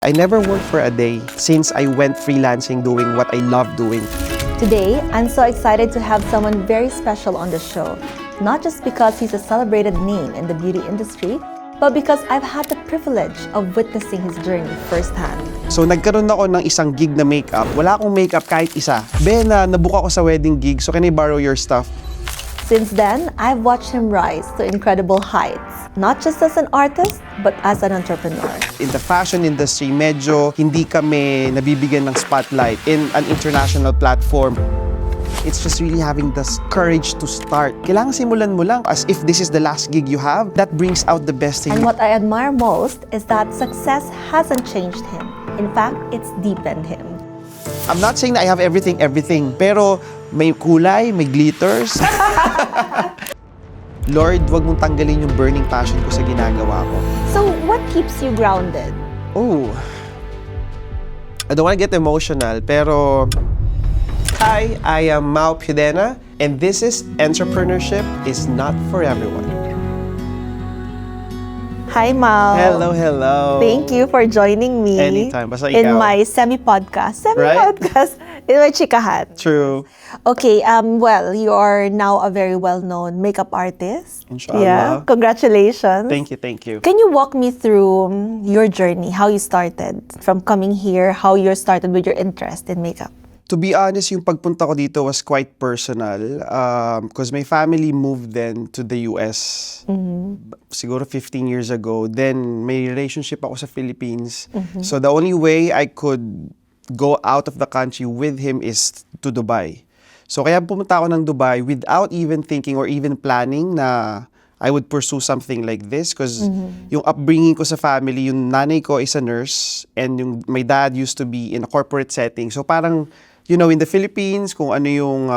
I never worked for a day since I went freelancing doing what I love doing. Today, I'm so excited to have someone very special on the show. Not just because he's a celebrated name in the beauty industry, but because I've had the privilege of witnessing his journey firsthand. So nagkaroon ako ng isang gig na makeup. Wala akong makeup kahit isa. Bena, nabook ako sa wedding gig, so can I borrow your stuff? Since then, I've watched him rise to incredible heights, not just as an artist, but as an entrepreneur. In the fashion industry, medyo hindi kami nabibigyan ng spotlight in an international platform. It's just really having the courage to start. Kailangan simulan mo lang as if this is the last gig you have. That brings out the best in And you. what I admire most is that success hasn't changed him. In fact, it's deepened him. I'm not saying that I have everything, pero may kulay, may glitters. Lord, wag mong tanggalin yung burning passion ko sa ginagawa ko. So, what keeps you grounded? Oh, I don't want to get emotional, pero hi, I am Mau Pudena, and this is Entrepreneurship is Not for Everyone. Hi, Mau. Hello, hello. Thank you for joining me. Anytime, basta in ikaw. my semi-podcast. In my chikahan. True. Okay, well, you are now a very well-known makeup artist. Inshallah. Yeah, congratulations. Thank you, thank you. Can you walk me through your journey, how you started from coming here, how you started with your interest in makeup? To be honest, yung pagpunta ko dito was quite personal because my family moved then to the US siguro 15 years ago. Then may relationship ako sa Philippines. So the only way I could go out of the country with him is to Dubai. So kaya pumunta ako ng Dubai without even thinking or even planning na I would pursue something like this because yung upbringing ko sa family, yung nanay ko is a nurse and yung my dad used to be in a corporate setting. So parang you know, in the Philippines, kung ano yung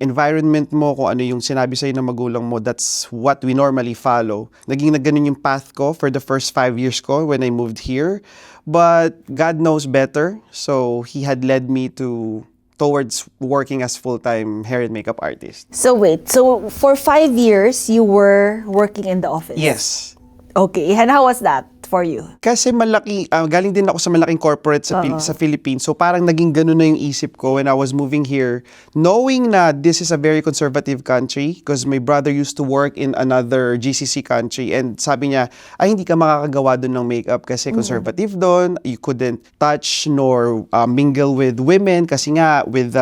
environment mo, kung ano yung sinabi sa'yo ng magulang mo, that's what we normally follow. Naging ganun yung path ko for the first 5 years ko when I moved here. But God knows better. So He had led me towards working as full-time hair and makeup artist. So wait, so for 5 years, you were working in the office? Yes. Okay, and how was that for you? Kasi malaki, galing din ako sa malaking corporate sa Philippines. So parang naging ganun na yung isip ko when I was moving here. Knowing na this is a very conservative country because my brother used to work in another GCC country and sabi niya, ay hindi ka makakagawa doon ng makeup kasi conservative doon. You couldn't touch nor mingle with women kasi nga with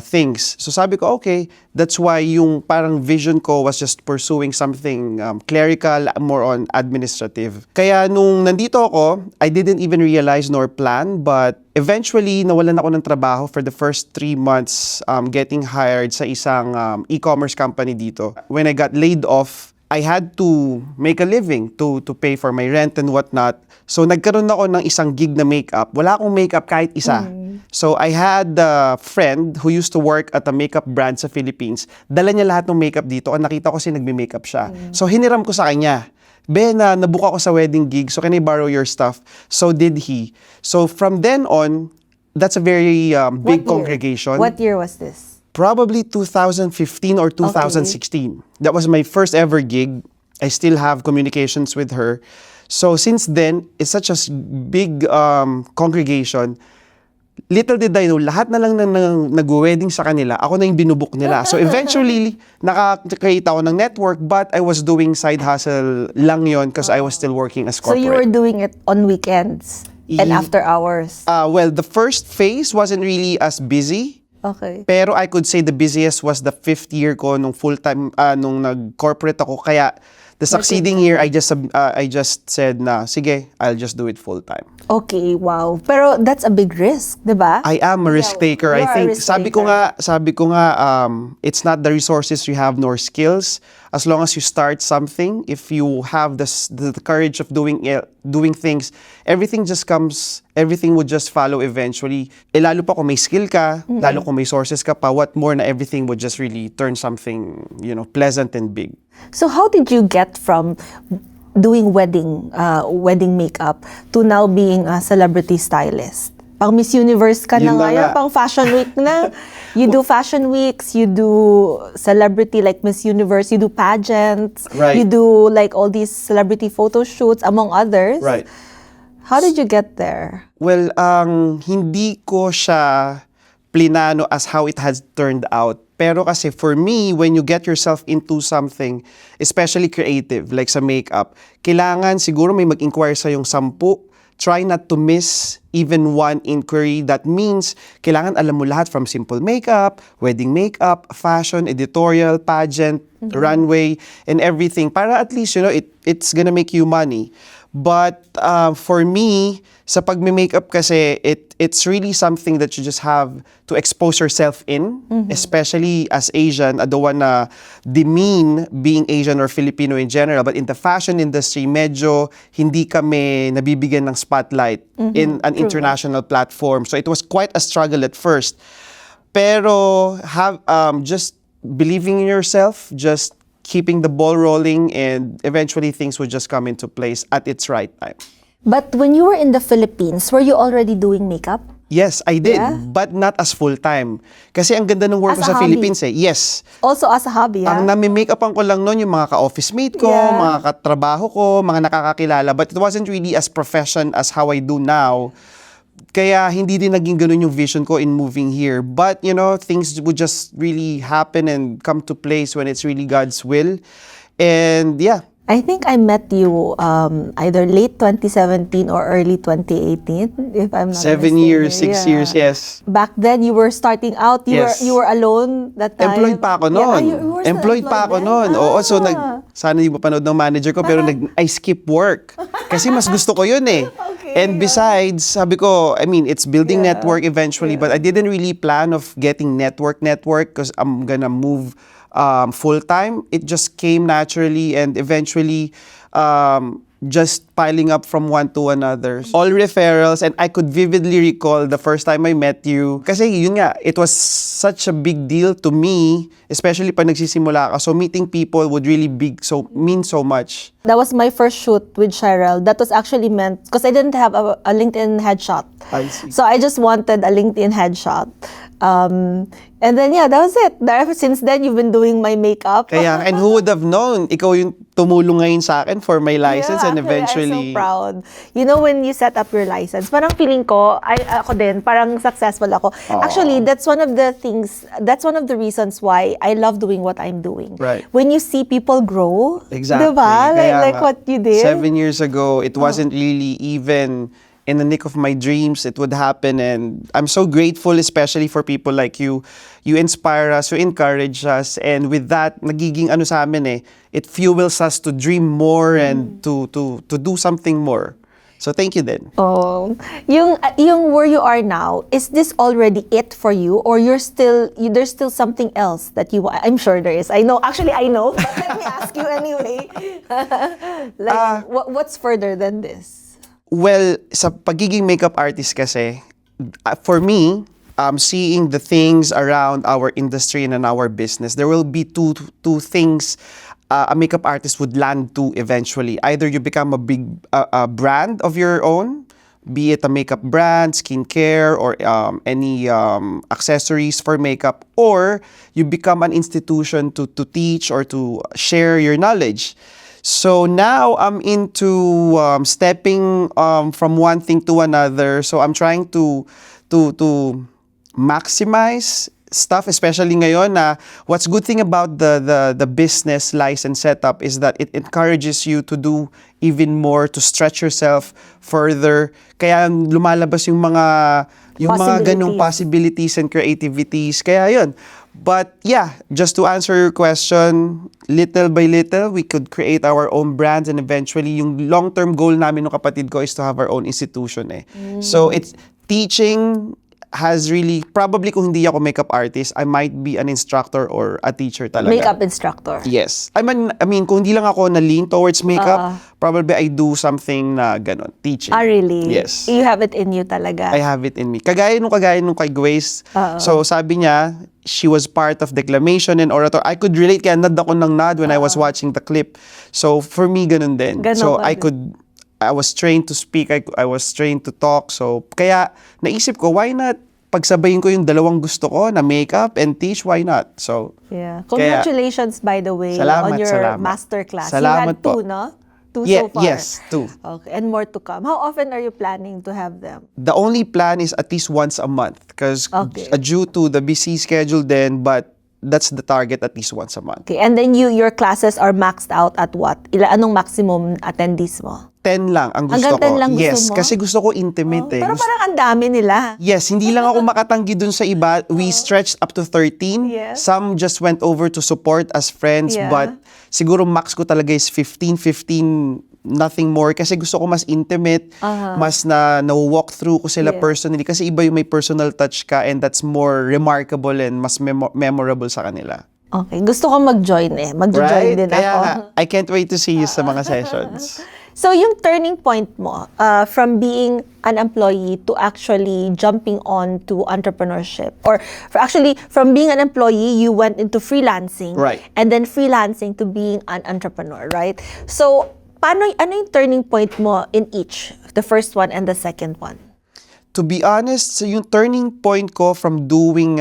things. So sabi ko, okay, that's why yung parang vision ko was just pursuing something clerical, more on administrative. Kaya nung nandito ako, I didn't even realize nor plan, but eventually, nawalan ako ng trabaho for the first 3 months getting hired sa isang e-commerce company dito. When I got laid off, I had to make a living to pay for my rent and whatnot. So nagkaroon ako ng isang gig na makeup. Wala akong makeup kahit isa. So I had a friend who used to work at a makeup brand sa Philippines. Dala niya lahat ng makeup dito. Nakita ko kasi nagme-makeup siya. So hiniram ko sa kanya. Bena, nabook ako sa wedding gig, so can I borrow your stuff? So did he. So from then on, that's a very big congregation. What year was this? Probably 2015 or 2016. That was my first ever gig. I still have communications with her. So since then, it's such a big congregation. Little did I know, lahat na lang nag-wedding sa kanila, ako na yung binubuk nila. So eventually, nakakreate ako ng network, but I was doing side hustle lang yon because I was still working as corporate. So you were doing it on weekends and after hours? Well, the first phase wasn't really as busy. Okay. Pero I could say the busiest was the 5th year ko nung full-time, nung nag-corporate ako. Kaya the succeeding year, I just said na, sige, I'll just do it full-time. Okay, wow. Pero that's a big risk, di ba? I am a risk taker. You I are a think, risk sabi ko nga, it's not the resources you have nor skills. As long as you start something, if you have the courage of doing things, everything would just follow eventually. Lalo pa kung may skill ka, lalo kung may sources ka pa, what more na everything would just really turn something, pleasant and big. So how did you get from doing wedding makeup to now being a celebrity stylist? Pang Miss Universe ka na Yun na ngayon, nga. pang Fashion Week na. You do fashion weeks, you do celebrity like Miss Universe, you do pageants, Right. you do like all these celebrity photo shoots, among others. Right. How did you get there? Well, hindi ko siya plinano as how it has turned out. Pero kasi for me, when you get yourself into something, especially creative, like sa makeup, kailangan siguro may mag-inquire sa yung 10. Try not to miss even one inquiry. That means, kailangan alam mo lahat from simple makeup, wedding makeup, fashion, editorial, pageant, runway, and everything. Para at least, it's gonna make you money. But for me, sa pagme-makeup kasi, it's really something that you just have to expose yourself in, especially as Asian. I don't wanna demean being Asian or Filipino in general, but in the fashion industry, medyo hindi kami nabibigyan ng spotlight in an international platform. So it was quite a struggle at first. Pero just believing in yourself, just keeping the ball rolling, and eventually things would just come into place at its right time. But when you were in the Philippines, were you already doing makeup? Yes, I did, Yeah? but not as full-time. Kasi ang ganda ng work As ko a sa hobby? Philippines eh. Yes. Also as a hobby, Ang nami-makeupan ko lang noon yung mga ka-office mate ko, Yeah. mga katrabaho ko, mga nakakakilala. But it wasn't really as profession as how I do now. Kaya hindi din naging ganun yung vision ko in moving here. But, things would just really happen and come to place when it's really God's will. And yeah, I think I met you either late 2017 or early 2018, if I'm not 7 mistaken. years, 6 Yeah. years, yes. Back then, you were starting out. Yes. You were alone that time. Employed pa ako Yeah, noon. you were still Employed pa ako then? noon. Oo, so Ah. sana hindi mapanood ng manager ko, pero I skip work. Kasi mas gusto ko yun eh. Okay, And besides, sabi ko, it's building Yeah. network eventually, but I didn't really plan of getting network because I'm gonna move full-time. It just came naturally, and eventually, just piling up from one to another. All referrals, and I could vividly recall the first time I met you. Kasi yun nga, it was such a big deal to me, especially pag nagsisimula ka. So meeting people would really mean so much. That was my first shoot with Cheryl. That was actually meant, because I didn't have a LinkedIn headshot. I see. So I just wanted a LinkedIn headshot. And then, yeah, that was it. Ever since then, you've been doing my makeup. Kaya, and who would have known, ikaw yung tumulong ngayon sa akin for my license, and actually, eventually, I'm so proud. When you set up your license, parang feeling ko, ako din, parang successful ako. Actually, that's one of the reasons why I love doing what I'm doing. Right. When you see people grow, exactly. diba? Kaya Like nga, what you did. 7 years ago, it wasn't really even in the nick of my dreams it would happen, and I'm so grateful, especially for people like you. You inspire us, you encourage us, and with that, nagiging sa amin eh, it fuels us to dream more and to do something more. So thank you then. Oh, yung where you are now, is this already it for you, or there's still something else that you want? I'm sure there is. I know, but let me ask you anyway. What's further than this? Well, sa pagiging makeup artist kasi, for me, seeing the things around our industry and in our business, there will be two things a makeup artist would land to eventually. Either you become a big brand of your own, be it a makeup brand, skincare, or any accessories for makeup, or you become an institution to teach or to share your knowledge. So now I'm into stepping from one thing to another. So I'm trying to maximize stuff, especially ngayon na what's good thing about the business license setup is that it encourages you to do even more, to stretch yourself further. Kaya lumalabas yung mga ganung possibilities and creativities. Kaya yun. But yeah, just to answer your question, little by little, we could create our own brands, and eventually, yung long-term goal namin ng kapatid ko is to have our own institution eh. So it's teaching has really, probably kung hindi ako makeup artist, I might be an instructor or a teacher talaga. Makeup instructor. Yes. I mean, kung hindi lang ako na-lean towards makeup, probably I do something na ganon, teaching. Really? Yes. You have it in you talaga. I have it in me. Kagaya nung kay Grace. So sabi niya, she was part of declamation and orator. I could relate, kaya nod ako ng nod when I was watching the clip. So for me, ganun din. Ganon So pa I was trained to speak, I was trained to talk. So kaya naisip ko, why not pagsabayin ko yung dalawang gusto ko na makeup and teach, why not? So Yeah. Congratulations, by the way, Salamat, on your salamat. masterclass. Salamat You had two, po. no? Two Yeah, so far? yes, 2. Okay, and more to come. How often are you planning to have them? The only plan is at least once a month because Okay. due to the busy schedule then, but that's the target, at least once a month. Okay, and then your classes are maxed out at what? Anong maximum attendees mo? 10 lang ang gusto Hanggang 10 ko. lang gusto Yes, mo? kasi gusto ko intimate eh. Pero Gusto- parang ang dami nila. Yes, hindi lang ako makatanggi dun sa iba. We stretched up to 13. Yes. Some just went over to support as friends, Yeah. but siguro max ko talaga is 15, nothing more. Kasi gusto ko mas intimate, mas na-walk through ko sila Yeah. personally. Kasi iba yung may personal touch ka and that's more remarkable and mas memorable sa kanila. Okay, gusto ko mag-join eh. Mag-join din Kaya ako. nga, I can't wait to see you sa mga sessions. So yung turning point mo from being an employee to actually jumping on to entrepreneurship, or actually from being an employee you went into freelancing, Right. and then freelancing to being an entrepreneur, right? So ano yung turning point mo in each, the first one and the second one? To be honest, so yung turning point ko from doing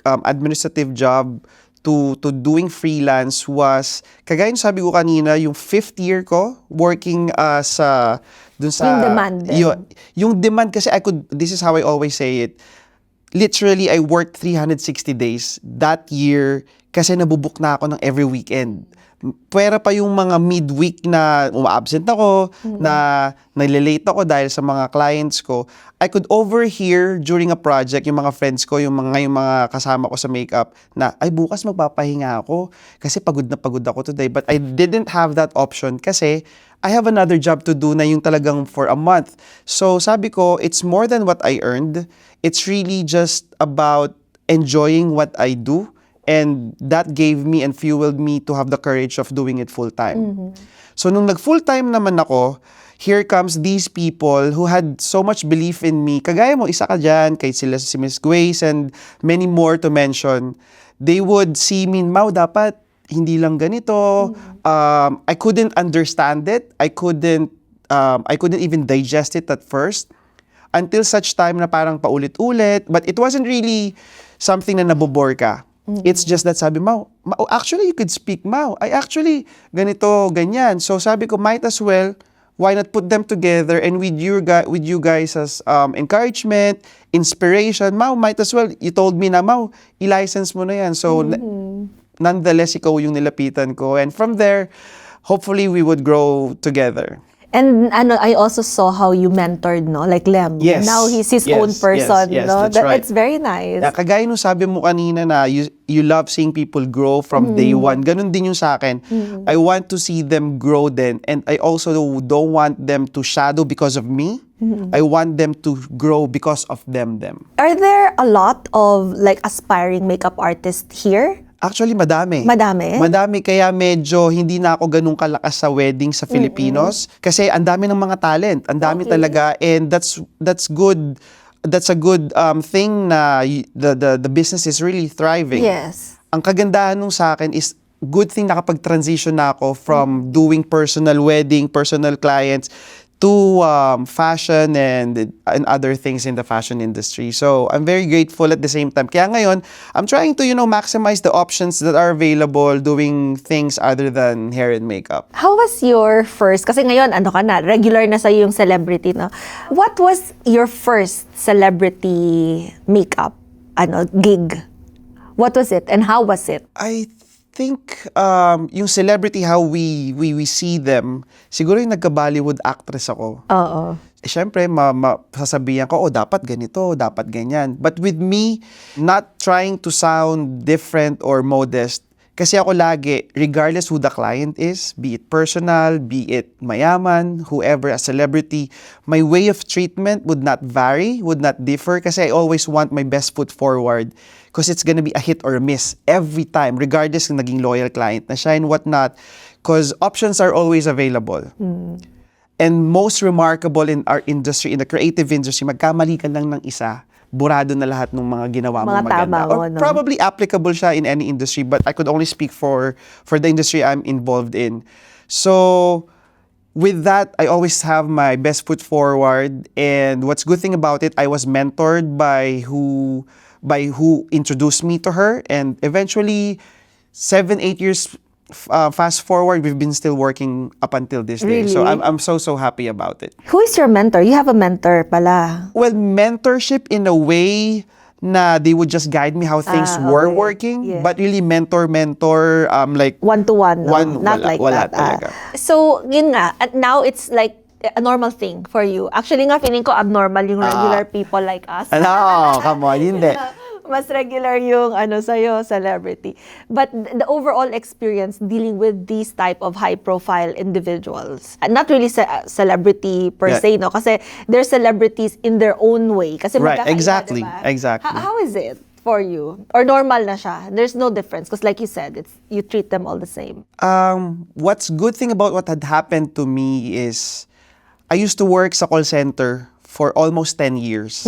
administrative job to doing freelance was, kagaya ng sabi ko kanina, yung 5th year ko working dun sa... Yung demand din. Yung demand kasi this is how I always say it, literally I worked 360 days that year kasi nabubook na ako ng every weekend. Pwera pa yung mga midweek na uma-absent ako, na nalilate ako dahil sa mga clients ko. I could overhear during a project yung mga friends ko, yung mga kasama ko sa makeup na, ay bukas magpapahinga ako kasi pagod na pagod ako today. But I didn't have that option kasi I have another job to do na yung talagang for a month. So sabi ko, it's more than what I earned. It's really just about enjoying what I do. And that gave me and fueled me to have the courage of doing it full-time. So nung nag-full-time naman ako, here comes these people who had so much belief in me. Kagaya mo, isa ka dyan, kay sila si Miss Grace and many more to mention. They would see me, Mau, dapat hindi lang ganito. I couldn't understand it. I couldn't even digest it at first. Until such time na parang paulit-ulit. But it wasn't really something na nabobore ka. It's just that sabi, Mau, actually you could speak, Mau. I actually, ganito, ganyan. So sabi ko, might as well, why not put them together and with you guys as encouragement, inspiration, Mau, might as well, you told me na, Mau, i-license mo na yan. So nonetheless, ikaw yung nilapitan ko. And from there, hopefully we would grow together. And I also saw how you mentored, no? Like Lem. Yes. Now he's his Yes, own person, yes, no? that's right. It's very nice. Kagaya nung sabi mo kanina na you love seeing people grow from day one. Ganun din yung sa akin. I want to see them grow then. And I also don't want them to shadow because of me. I want them to grow because of them. Are there a lot of like aspiring makeup artists here? Actually, madami. Madami? Madami, kaya medyo hindi na ako ganun kalakas sa wedding sa Filipinos. Kasi ang dami ng mga talent. Ang dami talaga. And that's good. That's a good thing na the business is really thriving. Yes. Ang kagandahan nung sa akin is good thing nakapag-transition na ako from doing personal wedding, personal clients, to fashion and other things in the fashion industry. So I'm very grateful at the same time. Kaya ngayon, I'm trying to, maximize the options that are available doing things other than hair and makeup. How was your first, kasi ngayon, regular na sa'yo yung celebrity, no? What was your first celebrity makeup, gig? What was it and how was it? I think yung celebrity, how we see them, siguro yung nagka-Bollywood actress ako. Oo. Siyempre, sasabihan ko, dapat ganito, dapat ganyan. But with me, not trying to sound different or modest, kasi ako lagi, regardless who the client is, be it personal, be it mayaman, whoever, a celebrity, my way of treatment would not vary, would not differ, kasi I always want my best foot forward. Because it's gonna be a hit or a miss every time, regardless kung naging loyal client na siya and whatnot. Because options are always available. And most remarkable in our industry, in the creative industry, magkamali ka lang ng isa, burado na lahat ng mga ginawa mo Mga maganda. tama mo, Or no? probably applicable siya in any industry, but I could only speak for the industry I'm involved in. So, with that, I always have my best foot forward. And what's good thing about it, I was mentored by who introduced me to her. And eventually, 7-8 years fast forward, we've been still working up until this day. So Really? I'm so happy about it. Who is your mentor? You have a mentor pala. Well, mentorship in a way na they would just guide me how things were okay. working, Yeah. but really mentor, like One-to-one, no? Not wala, like wala that. talaga. So, yun nga. At now, it's like a normal thing for you. Actually nga, feeling ko abnormal yung regular people like us. Ano, come on, hindi. Mas regular yung sa'yo, celebrity. But the overall experience dealing with these type of high-profile individuals, not really celebrity per Yeah. se, no? Kasi they're celebrities in their own way. Kasi Right, magkakaiba, exactly, diba? exactly. How is it for you? Or normal na siya? There's no difference. Because like you said, you treat them all the same. What's good thing about what had happened to me is I used to work sa call center for almost 10 years.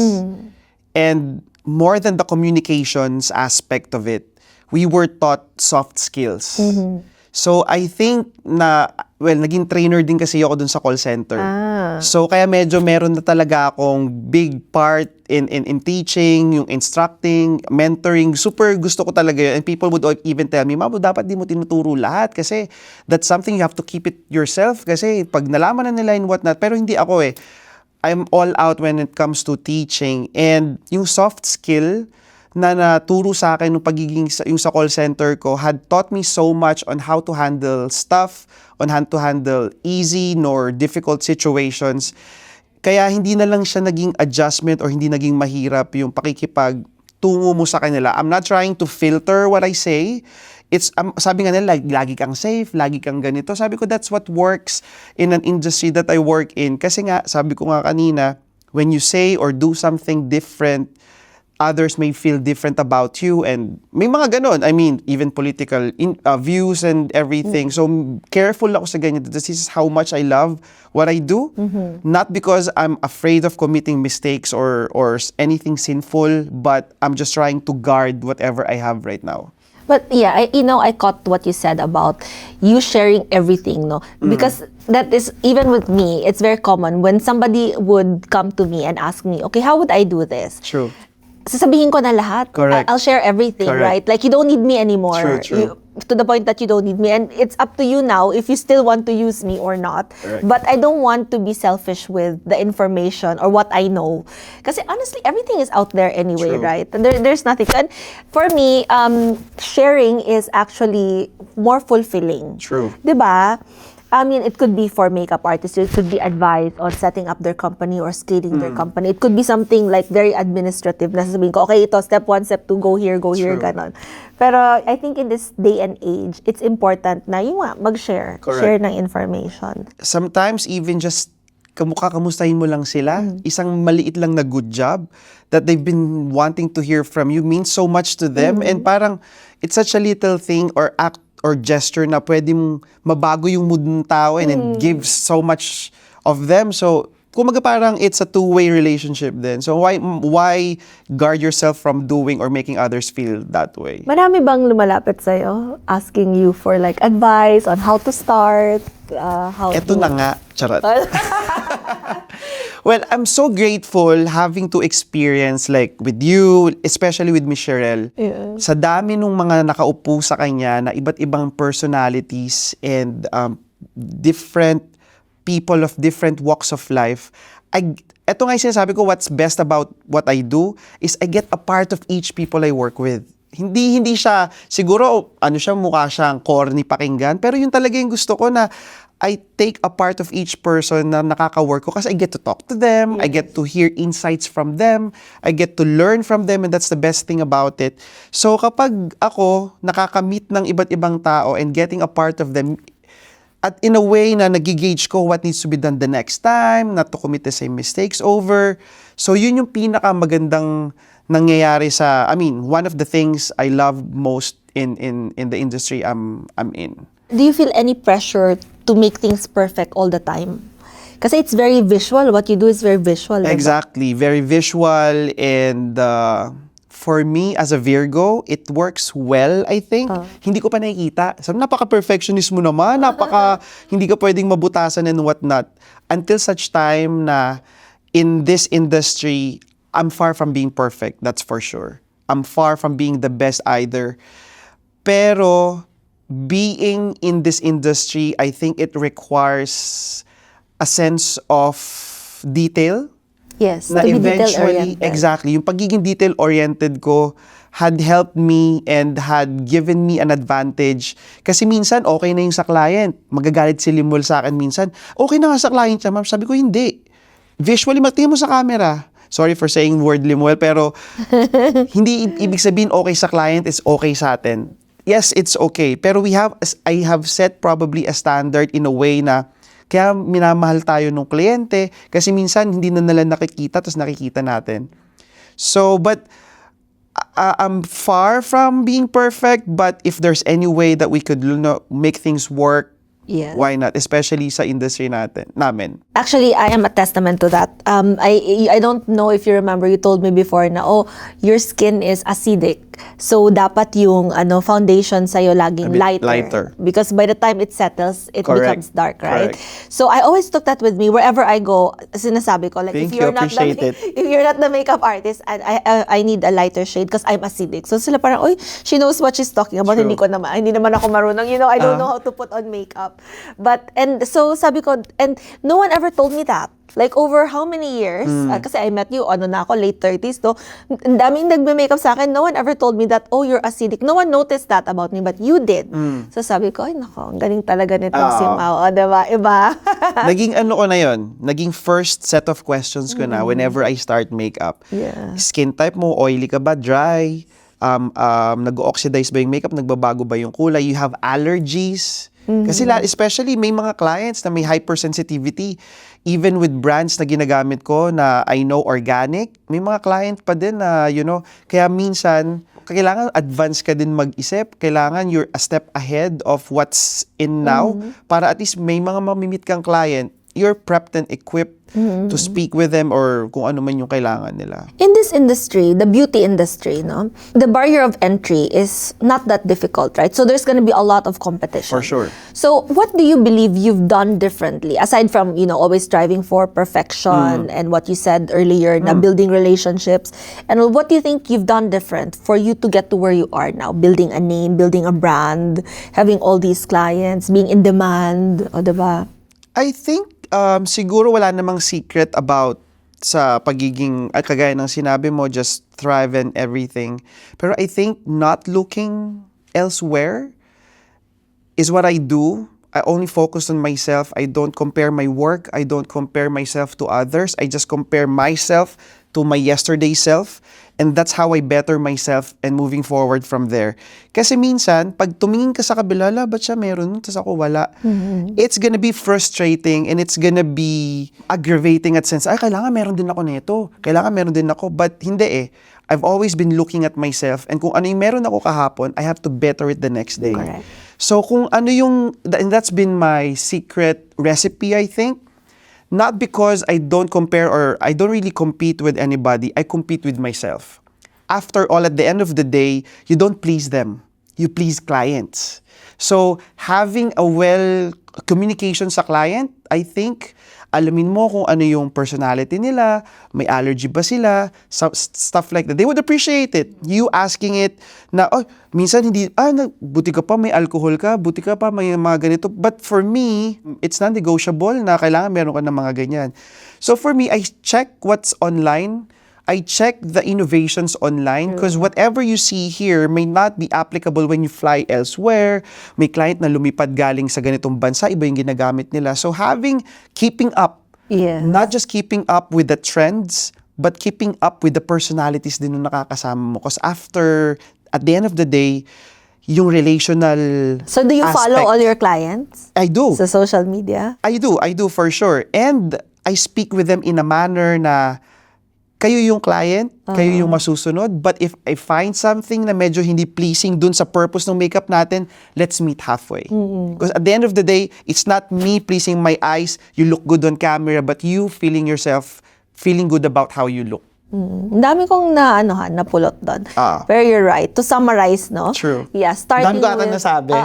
And more than the communications aspect of it, we were taught soft skills. So I think naging trainer din kasi ako dun sa call center. So kaya medyo meron na talaga akong big part in teaching, yung instructing, mentoring. Super gusto ko talaga yun. And people would even tell me, Mamo, dapat di mo tinuturo lahat kasi that's something you have to keep it yourself kasi pag nalaman na nila and whatnot. Pero hindi ako eh. I'm all out when it comes to teaching. And yung soft skill na naturo sa akin yung sa call center ko had taught me so much on how to handle stuff, on how to handle easy nor difficult situations. Kaya hindi na lang siya naging adjustment or hindi naging mahirap yung pakikipagtungo mo sa kanila. I'm not trying to filter what I say. It's sabi nga nila, lagi kang safe, lagi kang ganito. Sabi ko, that's what works in an industry that I work in. Kasi nga, sabi ko nga kanina, when you say or do something different, others may feel different about you. And may mga ganon. I mean, even political views and everything. So, careful ako sa ganyan. This is how much I love what I do. Not because I'm afraid of committing mistakes or anything sinful, but I'm just trying to guard whatever I have right now. But yeah, I caught what you said about you sharing everything, no? Because that is, even with me, it's very common when somebody would come to me and ask me, okay, how would I do this? True. Sasabihin ko na lahat. Correct. I'll share everything, Correct. right? Like, you don't need me anymore. True. To the point that you don't need me. And it's up to you now if you still want to use me or not. Correct. But I don't want to be selfish with the information or what I know. Kasi honestly, everything is out there anyway, True. right? And there's nothing. And for me, sharing is actually more fulfilling. True. Diba? I mean, it could be for makeup artists. It could be advice on setting up their company or scaling their company. It could be something like very administrative. Na sasabihin ko, okay, ito, step 1, step 2, go here, True. ganon. Pero I think in this day and age, it's important na yung mag-share. Correct. Share ng information. Sometimes even just kamustahin mo lang sila, isang maliit lang na good job that they've been wanting to hear from you means so much to them. And parang it's such a little thing or act or gesture na pwede mong mabago yung mood ng tao and it gives so much of them. So, kumaga parang it's a two-way relationship then. So, why guard yourself from doing or making others feel that way? Marami bang lumalapit sa'yo asking you for like advice on how to start? How Eto to... na nga, charot. Well, I'm so grateful having to experience like with you, especially with Miss Sherelle. Yeah. Sa dami nung mga nakaupo sa kanya na iba't ibang personalities and different people of different walks of life. Ito nga yung sinasabi ko, what's best about what I do is I get a part of each people I work with. Hindi siya, siguro, mukha siyang corny pakinggan, pero yun talaga yung gusto ko na I take a part of each person na nakaka-work ko kasi I get to talk to them, I get to hear insights from them, I get to learn from them, and that's the best thing about it. So kapag ako nakaka-meet ng iba't ibang tao and getting a part of them, at in a way na nagigauge ko what needs to be done the next time, not to commit the same mistakes over. So yun yung pinakamagandang nangyayari one of the things I love most in the industry I'm in. Do you feel any pressure to make things perfect all the time? Kasi it's very visual. What you do is very visual. Diba? Exactly. Very visual and for me as a Virgo, it works well, I think. Hindi ko pa nakikita. So, napaka-perfectionist mo naman. Hindi ka pwedeng mabutasan and whatnot. Until such time na in this industry, I'm far from being perfect. That's for sure. I'm far from being the best either. Pero being in this industry, I think it requires a sense of detail. Yes, Na to be eventually, detail-oriented. exactly, yung pagiging detail-oriented ko had helped me and had given me an advantage. Kasi minsan, okay na yung sa client. Magagalit si Limol sa akin minsan. Okay na nga sa client siya, ma'am. Sabi ko, hindi. Visually, magtingin mo sa camera. Sorry for saying word Limol, pero hindi ibig sabihin okay sa client is okay sa atin. Yes, it's okay. Pero I have set probably a standard in a way na kaya minamahal tayo ng kliyente kasi minsan hindi na nila nakikita tapos nakikita natin. So, but I'm far from being perfect, but if there's any way that we could make things work, Yes. why not? Especially sa industry namin. Actually, I am a testament to that. I don't know if you remember, you told me before na, your skin is acidic. So, dapat yung foundation sa'yo laging A bit lighter. lighter. Because by the time it settles, it Correct. becomes dark, right? Correct. So, I always took that with me. Wherever I go, sinasabi ko, like, Thank if you, you're not appreciate it. if you're not the makeup artist, and I need a lighter shade because I'm acidic. So, sila parang, she knows what she's talking about. True. Hindi naman ako marunong. I don't know how to put on makeup. And so sabi ko, and no one ever told me that. Like over how many years? Kasi I met you, na ako, late 30s, no? Ang daming nagme-makeup sa akin. No one ever told me that, you're acidic. No one noticed that about me, but you did. So sabi ko, ay nako, ang galing talaga nitong si Mau. Diba? Iba? Naging ko na yon. Naging first set of questions ko na whenever I start makeup. Yeah. Skin type mo, oily ka ba, dry? Nag-oxidize ba yung makeup? Nagbabago ba yung kulay? You have allergies? Kasi especially may mga clients na may hypersensitivity. Even with brands na ginagamit ko na I know organic, may mga client pa din na, kaya minsan, kailangan advance ka din mag-isip. Kailangan you're a step ahead of what's in now para at least may mga mamimit kang client, you're prepped and equipped to speak with them or kung ano man yung kailangan nila. In this industry, the beauty industry, no, the barrier of entry is not that difficult, right? So there's going to be a lot of competition. For sure. So what do you believe you've done differently aside from, always striving for perfection and what you said earlier, na building relationships, and what do you think you've done different for you to get to where you are now, building a name, building a brand, having all these clients, being in demand, o diba? I think siguro wala namang secret about sa pagiging, kagaya ng sinabi mo, just thrive and everything. Pero I think not looking elsewhere is what I do. I only focus on myself. I don't compare my work. I don't compare myself to others. I just compare myself to my yesterday self. And that's how I better myself and moving forward from there. Kasi minsan, pag tumingin ka sa kabila, ba't siya meron? Tapos ako wala. It's gonna be frustrating and it's gonna be aggravating at sense, kailangan meron din ako nito. Kailangan meron din ako. But hindi eh. I've always been looking at myself and kung ano yung meron ako kahapon, I have to better it the next day. Correct. So kung ano yung, and that's been my secret recipe, I think. Not because I don't compare or I don't really compete with anybody. I compete with myself. After all, at the end of the day, you don't please them. You please clients. So, having a well communication sa client, I think, alamin mo kung ano yung personality nila, may allergy ba sila, stuff like that. They would appreciate it. You asking it na, minsan hindi, buti ka pa, may alcohol ka, buti ka pa, may mga ganito. But for me, it's non-negotiable na kailangan meron ka ng mga ganyan. So for me, I check what's online. I check the innovations online because whatever you see here may not be applicable when you fly elsewhere. May client na lumipad galing sa ganitong bansa, iba yung ginagamit nila. So keeping up, Yes. not just keeping up with the trends, but keeping up with the personalities din ng nakakasama mo. Because at the end of the day, yung relational So do you follow aspect, all your clients I do. sa social media? I do for sure. And I speak with them in a manner na kayo yung client, kayo yung masusunod. But if I find something na medyo hindi pleasing dun sa purpose ng makeup natin, let's meet halfway. Because at the end of the day, it's not me pleasing my eyes, you look good on camera, but you feeling good about how you look. Ang dami kong napulot doon. Pero you're right. To summarize, no? True. Yeah, starting Dami ko ata with... nasabi.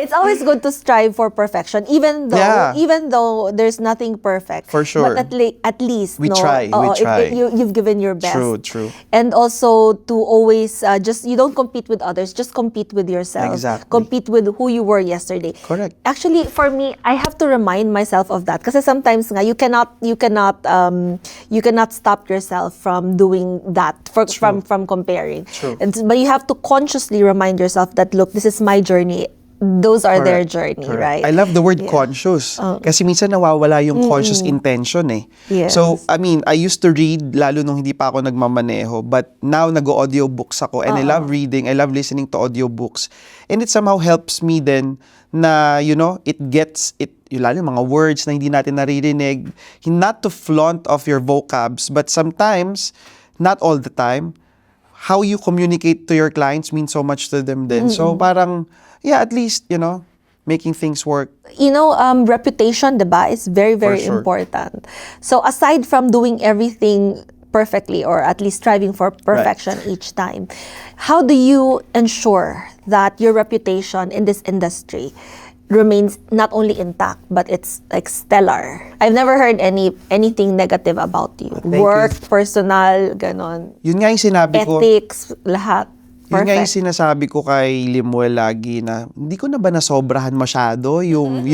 It's always good to strive for perfection, even though Yeah. there's nothing perfect. For sure. But at least We no, try, we oo, try. you've given your best. True. And also to always just you don't compete with others, just compete with yourself. Exactly. Compete with who you were yesterday. Correct. Actually, for me, I have to remind myself of that kasi sometimes nga you cannot stop yourself from doing that from comparing. True. But you have to consciously remind yourself that look, this is my journey. Those are their Correct. journey, Correct. right? I love the word conscious. Kasi minsan nawawala yung conscious intention eh. Yes. So, I mean, I used to read lalo nung hindi pa ako nagmamaneho, but now nag-audiobooks ako and I love reading, I love listening to audiobooks. And it somehow helps me then na, lalo yung mga words na hindi natin naririnig, not to flaunt off your vocabs, but sometimes, not all the time, how you communicate to your clients means so much to them then. So parang, at least, making things work. Reputation, diba, is very, very For sure. important. So aside from doing everything perfectly or at least striving for perfection each time, how do you ensure that your reputation in this industry remains not only intact but it's like stellar? I've never heard anything negative about you. Thank Work, you. personal, ganon. Yun nga yung sinabi ko. Ethics, lahat. Yun nga yung Perfect. sinasabi ko kay Limuel lagi na hindi ko na ba nasobrahan masyado yung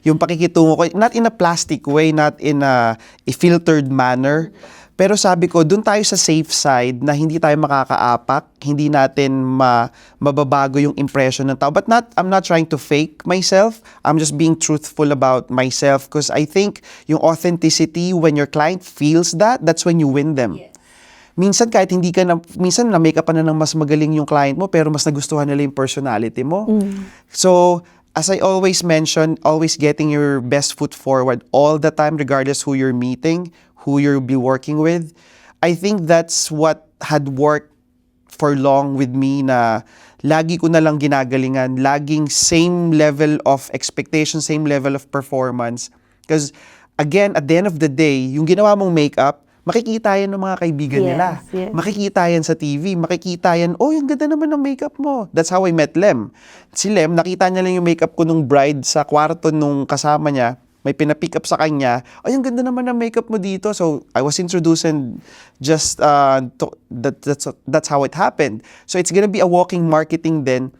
pakikitungo ko, not in a plastic way, not in a filtered manner. Pero sabi ko, dun tayo sa safe side na hindi tayo makakaapak, hindi natin mababago yung impression ng tao. But I'm not trying to fake myself. I'm just being truthful about myself because I think yung authenticity, when your client feels that, that's when you win them. Minsan kahit hindi ka minsan na make up pa na ng mas magaling yung client mo pero mas nagustuhan nila yung personality mo. So, as I always mention, always getting your best foot forward all the time regardless who you're meeting, who you'll be working with. I think that's what had worked for long with me na lagi ko na lang ginagalingan, laging same level of expectation, same level of performance. Because again, at the end of the day, yung ginawa mong makeup, makikita yan ng mga kaibigan nila. Yes. Makikita yan sa TV. Makikita yan, yung ganda naman ng makeup mo. That's how I met Lem. Si Lem, nakita niya lang yung makeup ko nung bride sa kwarto nung kasama niya. May pinapick up sa kanya. Ang ganda naman ng makeup mo dito. So, I was introduced and just, that's how it happened. So, it's gonna be a walking marketing then.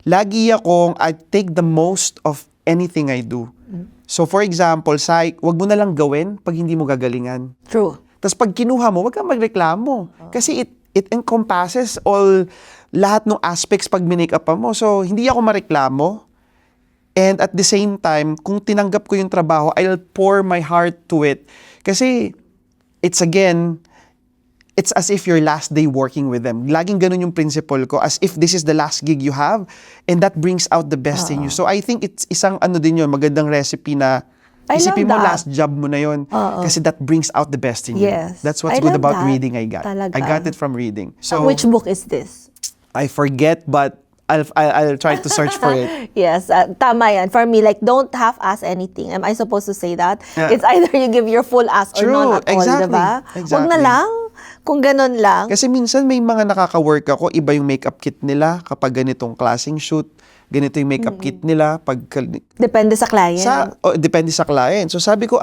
Lagi I take the most of anything I do. So, for example, wag mo na lang gawin pag hindi mo gagalingan. True. Tapos pag kinuha mo, wag kang magreklamo. Kasi it encompasses lahat ng aspects pag minake-up mo. So, hindi ako mareklamo. And at the same time, kung tinanggap ko yung trabaho, I'll pour my heart to it. Kasi, it's as if your last day working with them. Laging ganun yung principle ko, as if this is the last gig you have, and that brings out the best in you. So I think it's isang din yun, magandang recipe na I isipin mo love that. last job mo na yun. Kasi that brings out the best in you. Yes. That's what's I good love about that. reading I got. Talaga. I got it from reading. So Which book is this? I forget, but I'll try to search for it. Yes, tama yan. For me, like, don't half-ass anything. Am I supposed to say that? Yeah. It's either you give your full ass or True, none at all, exactly. diba? Exactly. Huwag na lang. Kung ganun lang. Kasi minsan may mga nakaka-work ako, iba yung makeup kit nila kapag ganitong klaseng shoot. Ganito yung makeup kit nila pag Depende sa client. depende sa client. So sabi ko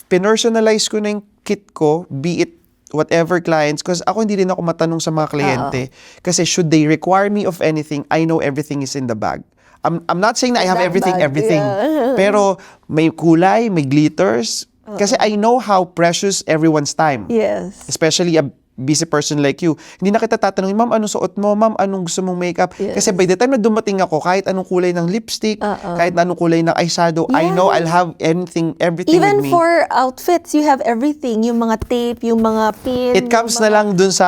pinersonalize ko na yung kit ko, be it whatever clients, because ako hindi rin ako matanong sa mga kliyente. Kasi should they require me of anything, I know everything is in the bag. I'm not saying na I have That everything. bag, yeah. Pero may kulay, may glitters. Kasi I know how precious everyone's time. Yes. Especially a busy person like you. Hindi na kita tatanungin, ma'am, anong suot mo? Ma'am, anong gusto mong makeup? Yes. Kasi by the time na dumating ako, kahit anong kulay ng lipstick, kahit anong kulay ng eyeshadow, I know I'll have everything Even with me. for outfits, you have everything. Yung mga tape, yung mga pin. It comes yung na mga- lang dun sa,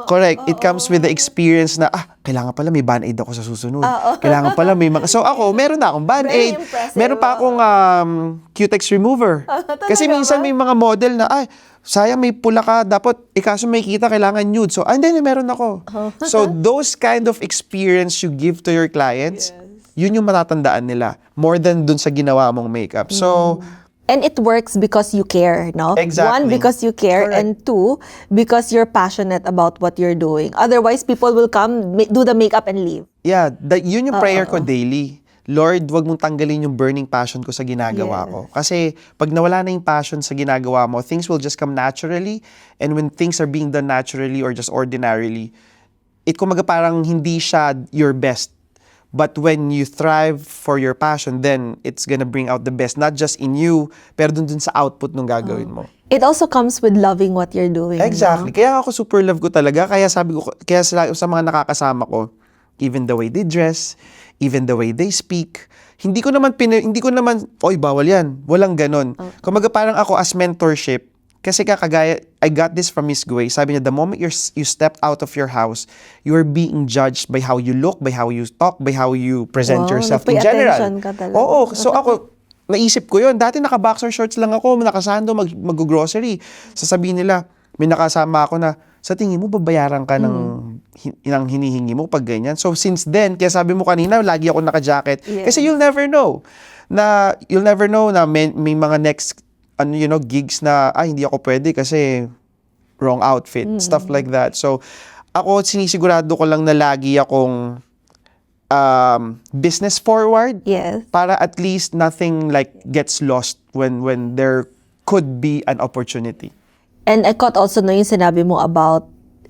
correct, it comes with the experience na, kailangan pala may band-aid ako sa susunod. Kailangan pala may mga, so ako, meron na akong band-aid. Very impressive. Meron pa akong cutex remover. Kasi Talaga minsan ba? may mga model na, sayang may pula ka, dapat ikaso may kita, kailangan nude. So, hindi, meron ako. So, those kind of experience you give to your clients, yun yung matatandaan nila. More than dun sa ginawa mong makeup. So, And it works because you care, no? Exactly. One, because you care, Correct. and two, because you're passionate about what you're doing. Otherwise, people will come, do the makeup and leave. yeah, yun yung prayer ko daily. Lord, wag mong tanggalin yung burning passion ko sa ginagawa ko. Kasi pag nawala na yung passion sa ginagawa mo, things will just come naturally. And when things are being done naturally or just ordinarily, kumaga parang hindi siya your best. But when you thrive for your passion, then it's gonna bring out the best, not just in you, pero dun sa output nung gagawin mo. It also comes with loving what you're doing. Exactly. No? Kaya ako super love ko talaga. Kaya sabi ko, kaya sa mga nakakasama ko, even the way they dress, even the way they speak, hindi ko naman, oy, bawal yan. Walang ganon. Kumaga parang ako as mentorship, kasi kagaya, I got this from Miss Guay. Sabi niya, the moment you stepped out of your house, you are being judged by how you look, by how you talk, by how you present yourself in general. Nagpay-attention ka talaga. Oo. So ako, naisip ko yun. Dati naka-boxer shorts lang ako, nakasando, mag-grocery. Sasabihin nila, may nakasama ako na, sa tingin mo, babayaran ka ng hinihingi mo pag ganyan. So since then, kaya sabi mo kanina, lagi ako naka-jacket. Kasi you'll never know na may mga next gigs na, hindi ako pwede kasi wrong outfit, stuff like that. So, ako, sinisigurado ko lang na lagi akong business forward. Yes. Para at least nothing like gets lost when there could be an opportunity. And I caught also yung sinabi mo about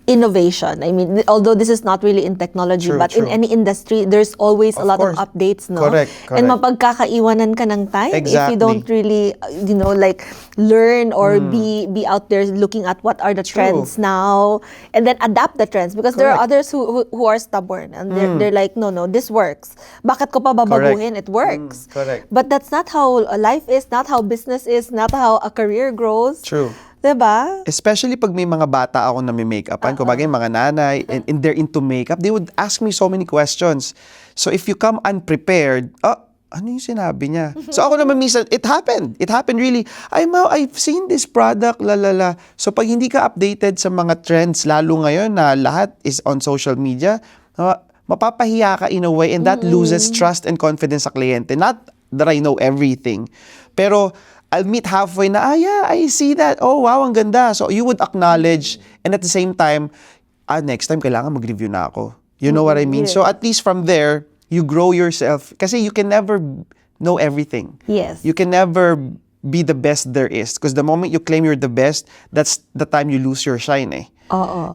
innovation. I mean, although this is not really in technology, but in any industry, there's always a lot of updates, no? Correct. And mapagkakaiwanan ka ng time if you don't really, like learn or be out there looking at what are the trends now, and then adapt the trends, because there are others who are stubborn and they're like, no, this works. Bakit ko pa babaguhin? It works. Correct. But that's not how life is, not how business is, not how a career grows. True. Diba? Especially pag may mga bata ako na may make-upan, kumbaga yung mga nanay, and they're into makeup, they would ask me so many questions. So if you come unprepared, ano yung sinabi niya? So ako naman minsan, it happened really. I've seen this product, lalala. So pag hindi ka updated sa mga trends, lalo ngayon na lahat is on social media, mapapahiya ka in a way, and that loses trust and confidence sa kliyente. Not that I know everything, pero I'll meet halfway na, yeah, I see that. Oh, wow, ang ganda. So you would acknowledge, and at the same time, next time kailangan mag-review na ako. You know what I mean? So at least from there, you grow yourself. Kasi you can never know everything. Yes. You can never be the best there is. Because the moment you claim you're the best, that's the time you lose your shine eh.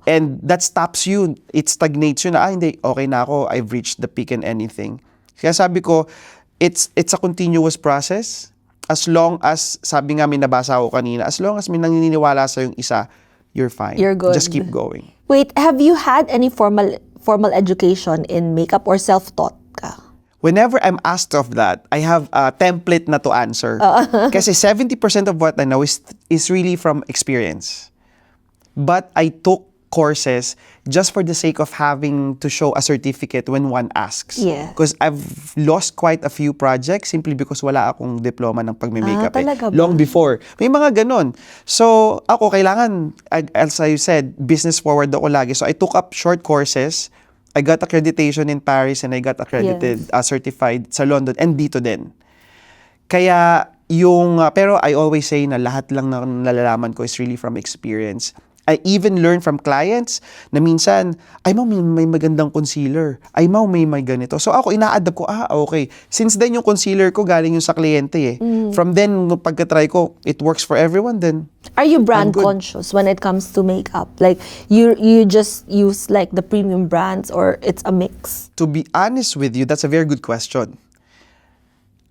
And that stops you. It stagnates you na, hindi, okay na ako. I've reached the peak in anything. Kaya sabi ko, it's a continuous process. As long as, sabi nga may nabasa ko kanina, as long as may naniniwala sa yung isa, you're fine. You're good. Just keep going. Wait, have you had any formal education in makeup or self-taught ka? Whenever I'm asked of that, I have a template na to answer. Kasi 70% of what I know is really from experience. But I took courses just for the sake of having to show a certificate when one asks. Yeah. Because I've lost quite a few projects simply because wala akong diploma ng pagme-makeup talaga ba? long before. May mga ganon. So, ako kailangan, as I said, business forward ako lagi. So, I took up short courses. I got accreditation in Paris and I got accredited, certified sa London and dito din. Kaya, pero I always say na lahat lang na nalalaman ko is really from experience. I even learn from clients na minsan, may magandang concealer. May ganito. So ako, ina-adapt ko, okay. Since then, yung concealer ko galing yung sa kliyente eh. From then, pagka-try ko, it works for everyone then. Are you brand conscious when it comes to makeup? Like, you just use like the premium brands or it's a mix? To be honest with you, that's a very good question.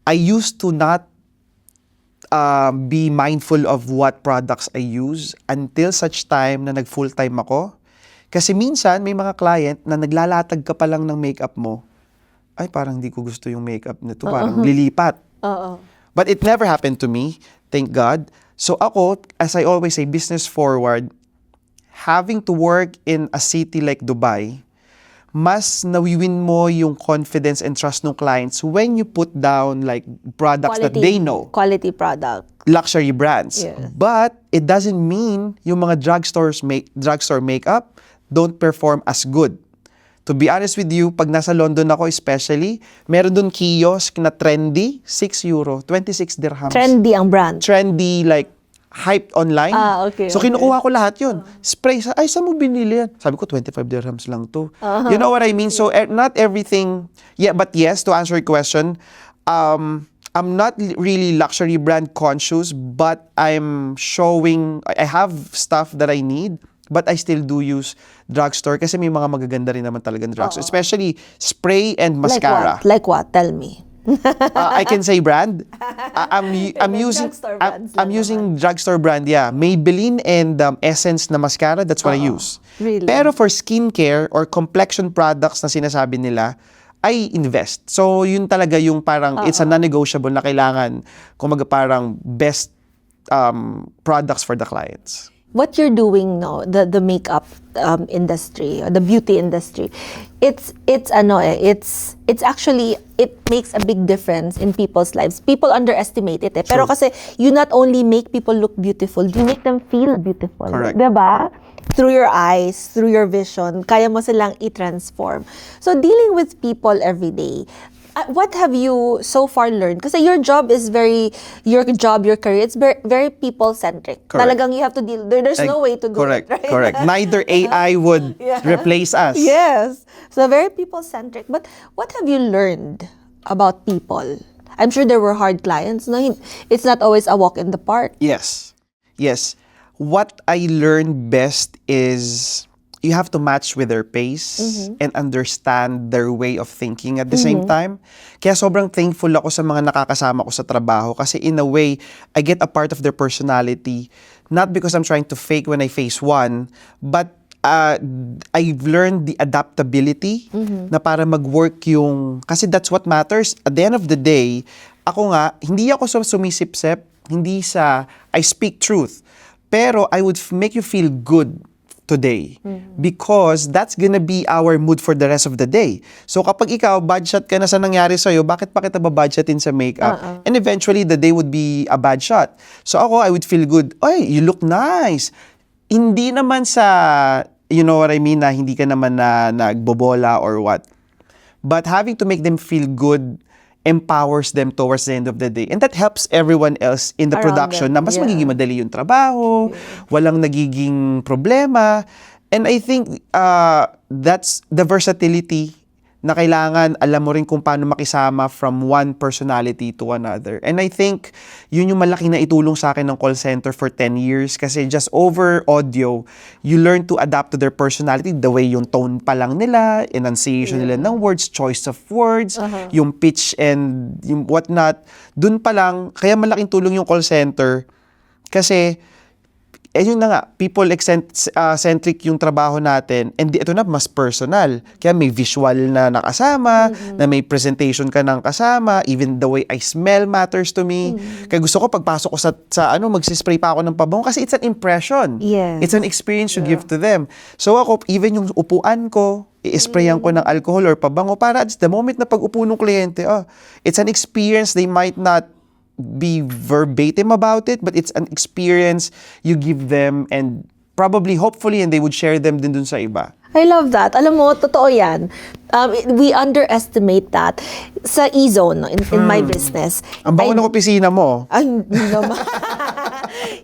I used to not be mindful of what products I use until such time na nag-full-time ako. Kasi minsan, may mga client na naglalatag ka pa lang ng makeup mo. Parang hindi ko gusto yung makeup nito. Parang lilipat. But it never happened to me. Thank God. So ako, as I always say, business forward, having to work in a city like Dubai, mas nawiwin mo yung confidence and trust ng clients when you put down like products that they know. Quality product. Luxury brands. Yeah. But it doesn't mean yung mga drugstore makeup don't perform as good. To be honest with you, pag nasa London ako especially, meron dun kiosk na trendy, €6, 26 dirhams. Trendy ang brand. Trendy like hyped online. Okay, So, okay. kinukuha ko lahat yun. Spray, saan mo binili yan? Sabi ko, 25 dirhams lang to. You know what I mean? So, not everything, but yes, to answer your question, I'm not really luxury brand conscious, but I'm showing, I have stuff that I need, but I still do use drugstore kasi may mga magaganda rin naman talaga ng drugstore. Especially spray and mascara. Like what? Tell me. I can say brand. I'm using drugstore brands I'm lang using drugstore brand. Yeah, Maybelline and Essence na mascara. That's what I use. Really? Pero for skincare or complexion products na sinasabi nila, I invest. So yun talaga yung parang it's a non-negotiable na kailangan kumaga parang best products for the clients. What you're doing now, the makeup industry or the beauty industry, it's actually, it makes a big difference in people's lives. People underestimate it. Pero kasi you not only make people look beautiful, you make them feel beautiful. Correct. Diba? Through your eyes, through your vision, kaya mo silang i-transform. So dealing with people every day, what have you so far learned? Kasi your career, it's very, very people-centric. Correct. Talagang you have to deal, there's no way to do Correct, it, right? correct. Neither AI would replace us. Yes. So very people-centric. But what have you learned about people? I'm sure there were hard clients. No? It's not always a walk in the park. Yes. Yes. What I learned best is you have to match with their pace and understand their way of thinking at the same time. Kaya sobrang thankful ako sa mga nakakasama ko sa trabaho kasi in a way, I get a part of their personality. Not because I'm trying to fake when I face one, but I've learned the adaptability na para mag-work yung... Kasi that's what matters. At the end of the day, ako nga, hindi ako sumisip-sip, hindi sa I speak truth. Pero I would make you feel good today because that's gonna be our mood for the rest of the day. So kapag ikaw, bad shot ka na sa nangyari sa'yo, bakit pa kita ba-budgetin sa makeup? And eventually, the day would be a bad shot. So ako, I would feel good. Oy, you look nice. Hindi naman sa, you know what I mean, na hindi ka naman na nagbobola or what. But having to make them feel good empowers them towards the end of the day. And that helps everyone else in the Around production them. na mas Yeah. magiging madali yung trabaho, walang nagiging problema. And I think that's the versatility na kailangan alam mo rin kung paano makisama from one personality to another. And I think yun yung malaki na itulong sa akin ng call center for 10 years kasi just over audio, you learn to adapt to their personality, the way yung tone pa lang nila, enunciation nila ng words, choice of words, yung pitch and yung whatnot. Dun pa lang, kaya malaking tulong yung call center kasi yun na nga, people-centric yung trabaho natin and ito na, mas personal. Kaya may visual na nakasama, na may presentation ka ng kasama, even the way I smell matters to me. Kaya gusto ko pagpasok ko sa magsispray pa ako ng pabango kasi it's an impression. Yes. It's an experience you give to them. So ako, even yung upuan ko, i-sprayan ko ng alcohol or pabango para at the moment na pag-upo ng kliyente, it's an experience they might not be verbatim about it, but it's an experience you give them and probably, hopefully, and they would share them din dun sa iba. I love that. Alam mo, totoo yan. We underestimate that. Sa E-Zone, no, in my business. Ang bango ng opisina mo. Ay, hindi naman.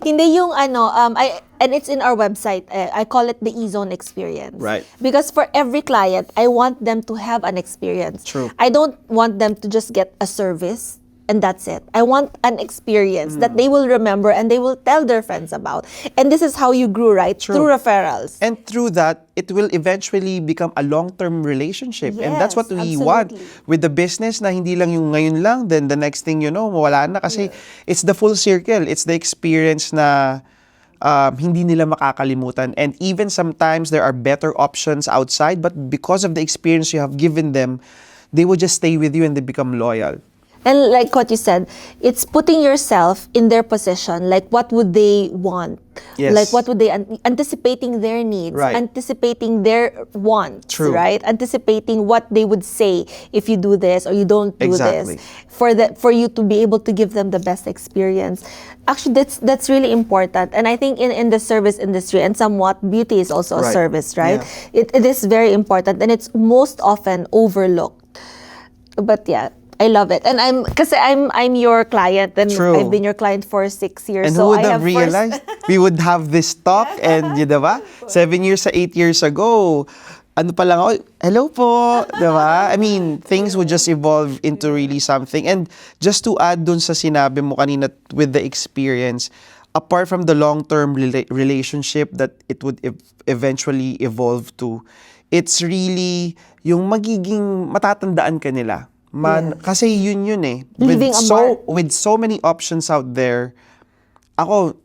Hindi yung and it's in our website. I call it the E-Zone experience. Right. Because for every client, I want them to have an experience. True. I don't want them to just get a service and that's it. I want an experience that they will remember and they will tell their friends about. And this is how you grew, right? True. Through referrals. And through that, it will eventually become a long-term relationship. And that's what we want with the business na hindi lang yung ngayon lang, then the next thing you know, mawala na kasi it's the full circle. It's the experience na hindi nila makakalimutan. And even sometimes there are better options outside, but because of the experience you have given them, they will just stay with you and they become loyal. And like what you said, it's putting yourself in their position. Like, what would they want? Yes. Like, what would they anticipating their needs, Right. anticipating their wants, True. right? Anticipating what they would say if you do this or you don't do Exactly. this, for you to be able to give them the best experience. Actually, that's really important. And I think in the service industry, and somewhat beauty is also a Right. service, right? Yeah. It is very important, and it's most often overlooked. But yeah. I love it. And I'm your client, and True. I've been your client for 6 years. And so who would I have have realized we would have this talk and yun, diba? 7 years sa 8 years ago, ano pa lang ako, hello po, diba? I mean, things would just evolve into really something. And just to add dun sa sinabi mo kanina with the experience, apart from the long-term relationship that it would eventually evolve to, it's really yung magiging matatandaan ka nila. Kasi yun eh. Leaving a mark. With so many options out there, ako,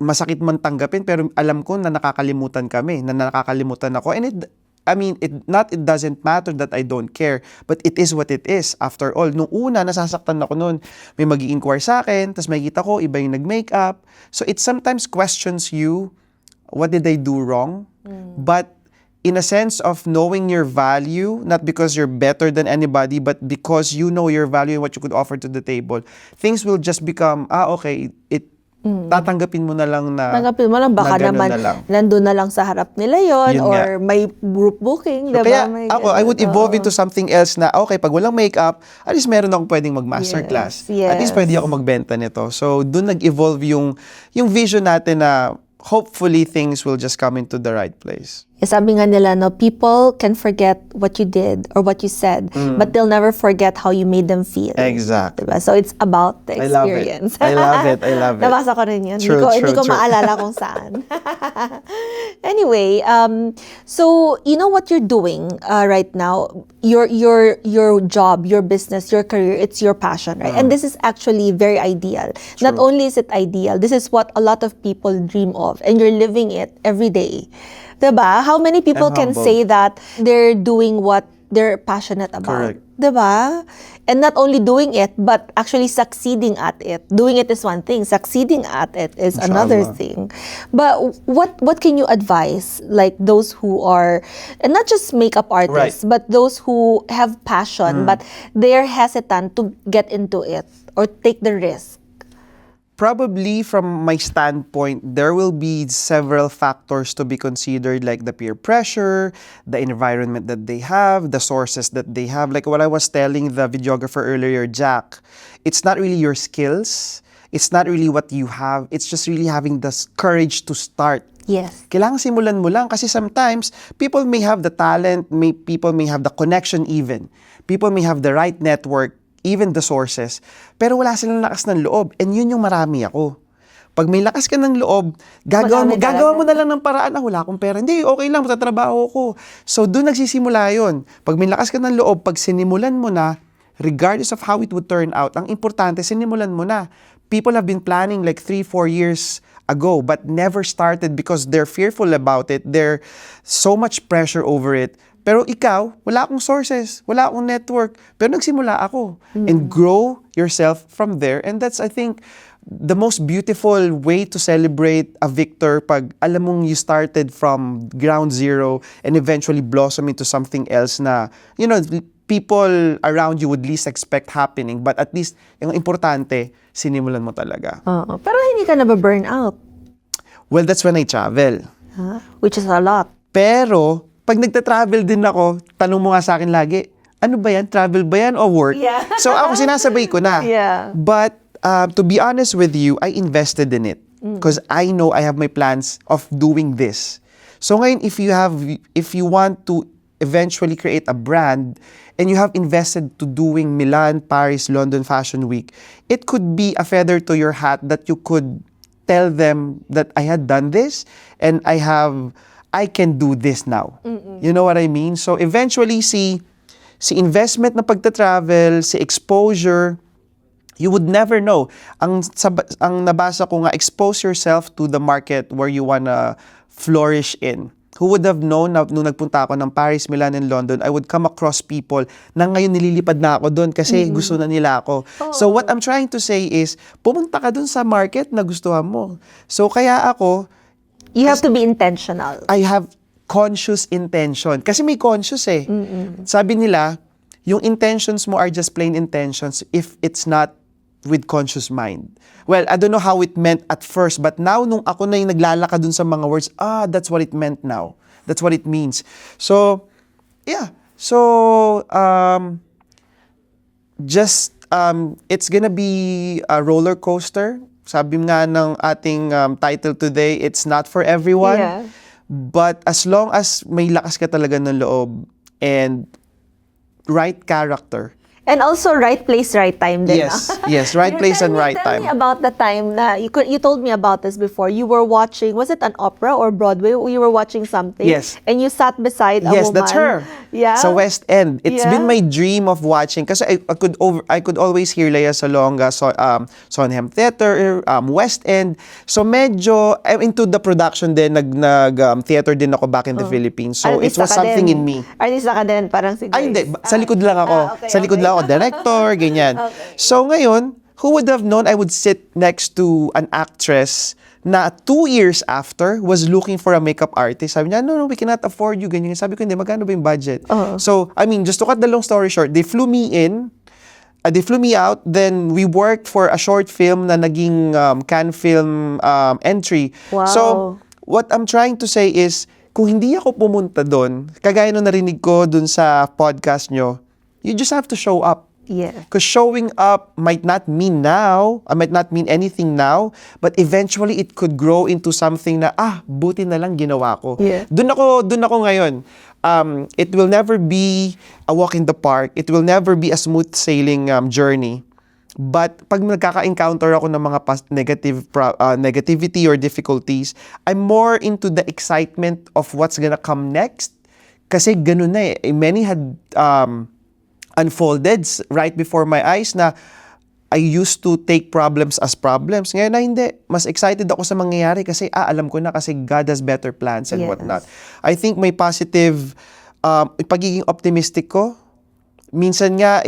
masakit man tanggapin, pero alam ko na nakakalimutan kami, na nakakalimutan ako. And it doesn't matter that I don't care, but it is what it is. After all, nung una, nasasaktan ako noon. May mag-i-inquire sa akin, tapos makikita ko, iba yung nag-makeup. So it sometimes questions you, what did I do wrong? But in a sense of knowing your value, not because you're better than anybody, but because you know your value and what you could offer to the table, things will just become, okay, tatanggapin mo na lang na Tanggapin mo lang, baka na ganun naman na lang. nandun na lang sa harap nila yon, Yun or nga. may group booking, So, diba? kaya May ako, I would ganun. evolve into something else na, okay, pag walang makeup, at least meron akong pwedeng mag-masterclass. Yes, At least yes. pwede ako magbenta nito. So, dun nag-evolve yung vision natin na hopefully things will just come into the right place. Sabi nga nila, no, people can forget what you did or what you said, but they'll never forget how you made them feel. Exactly. Diba? So it's about the I love it. experience. I love it. I love it. Nabasa ko rin yun. True, Hindi ko true. maalala kung saan. Anyway, so you know what you're doing right now, your job, your business, your career, it's your passion, right? And this is actually very ideal. Not only is it ideal, this is what a lot of people dream of, and you're living it every day. Diba? How many people I'm can humbled. say that they're doing what they're passionate about? Correct. Diba? And not only doing it, but actually succeeding at it. Doing it is one thing. Succeeding at it is another Inshallah. thing. But what can you advise, like those who are, and not just makeup artists, Right. but those who have passion, but they're hesitant to get into it or take the risk? Probably from my standpoint, there will be several factors to be considered, like the peer pressure, the environment that they have, the sources that they have. Like what I was telling the videographer earlier, Jack, it's not really your skills, it's not really what you have, it's just really having the courage to start. Yes. Kailangan simulan mo lang kasi sometimes people may have the talent, people may have the connection even. People may have the right network, even the sources, pero wala silang lakas ng loob. And yun yung marami ako. Pag may lakas ka ng loob, gagawa mo na lang ng paraan, wala akong pera. Hindi, okay lang, magtatrabaho ko. So, doon nagsisimula yun. Pag may lakas ka ng loob, pag sinimulan mo na, regardless of how it would turn out, ang importante, sinimulan mo na. People have been planning like 3-4 years ago, but never started because they're fearful about it. They're so much pressure over it. Pero ikaw, wala akong sources, wala akong network, pero nagsimula ako. And grow yourself from there. And that's, I think, the most beautiful way to celebrate a victor pag alam mong you started from ground zero and eventually blossom into something else na, you know, people around you would least expect happening. But at least, yung importante, sinimulan mo talaga. Pero hindi ka na ba-burn out? Well, that's when I travel. Which is a lot. Pero, pag nagta-travel din ako, tanong mo nga sa akin lagi, ano ba yan? Travel ba yan o work? Yeah. So ako sinasabay ko na. Yeah. But to be honest with you, I invested in it. Because I know I have my plans of doing this. So ngayon, if you want to eventually create a brand and you have invested to doing Milan, Paris, London Fashion Week, it could be a feather to your hat that you could tell them that I had done this and I can do this now. You know what I mean? So eventually, si investment na pagta-travel, si exposure, you would never know. Ang nabasa ko nga, expose yourself to the market where you wanna flourish in. Who would have known na nung nagpunta ako ng Paris, Milan, and London, I would come across people na ngayon nililipad na ako doon kasi gusto na nila ako. So what I'm trying to say is, pumunta ka doon sa market na gustuhan mo. So kaya ako, You have to be intentional. I have conscious intention. Kasi may conscious eh. Sabi nila, yung intentions mo are just plain intentions if it's not with conscious mind. Well, I don't know how it meant at first, but now nung ako na yung naglalaka dun sa mga words, that's what it meant now. That's what it means. So, yeah. So, it's gonna be a roller coaster. Sabi nga ng ating title today, it's not for everyone. Yeah. But as long as may lakas ka talaga ng loob and right character. And also right place, right time din. Yes, right place and right Tell time. me about the time na you told me about this before. You were watching, was it an opera or Broadway? You were watching something. Yes. And you sat beside a Yes, woman. that's her. Yeah. Sa West End. It's Yeah. been my dream of watching kasi I could always hear Lea Salonga, Sondheim Theater, West End. So medyo I'm into the production din, nag theater din ako back in the Philippines. So it Artista was ka something din. in me. Artista ka din, parang si Ay, hindi. Grace. Sa likod lang ako. Okay, Sa likod okay. lang ako. Director, ganyan. Okay. So ngayon, who would have known I would sit next to an actress na 2 years after was looking for a makeup artist. Sabi niya, no, we cannot afford you, ganyan. Sabi ko, hindi, magkano ba yung budget? So, I mean, just to cut the long story short, they flew me in, they flew me out, then we worked for a short film na naging Cannes Film entry. Wow. So, what I'm trying to say is, kung hindi ako pumunta doon, kagaya nung narinig ko doon sa podcast nyo, you just have to show up. Yeah. Because showing up might not mean anything now, but eventually it could grow into something na, buti na lang ginawa ko. Yeah. Doon ako ngayon. It will never be a walk in the park. It will never be a smooth sailing journey. But pag nagkaka-encounter ako ng mga negativity or difficulties, I'm more into the excitement of what's gonna come next. Kasi ganun na eh. Many had unfolded right before my eyes na I used to take problems as problems. Ngayon na hindi. Mas excited ako sa mangyayari kasi alam ko na kasi God has better plans and Yes. whatnot. I think may positive pagiging optimistic ko. Minsan nga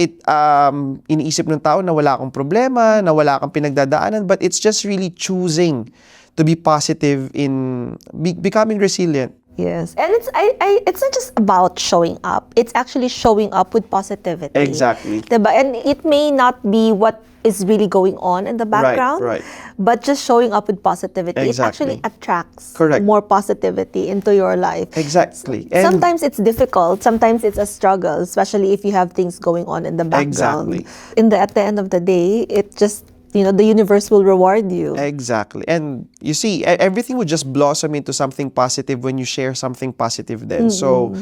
iniisip ng tao na wala akong problema, na wala kang pinagdadaanan, but it's just really choosing to be positive in becoming resilient. Yes. And it's not just about showing up. It's actually showing up with positivity. Exactly. Diba? And it may not be what is really going on in the background, right. but just showing up with positivity, it Exactly. actually attracts Correct. more positivity into your life. Exactly. And Sometimes it's difficult, sometimes it's a struggle, especially if you have things going on in the background. Exactly. At the end of the day, it just, the universe will reward you. Exactly. And you see, everything would just blossom into something positive when you share something positive then. So,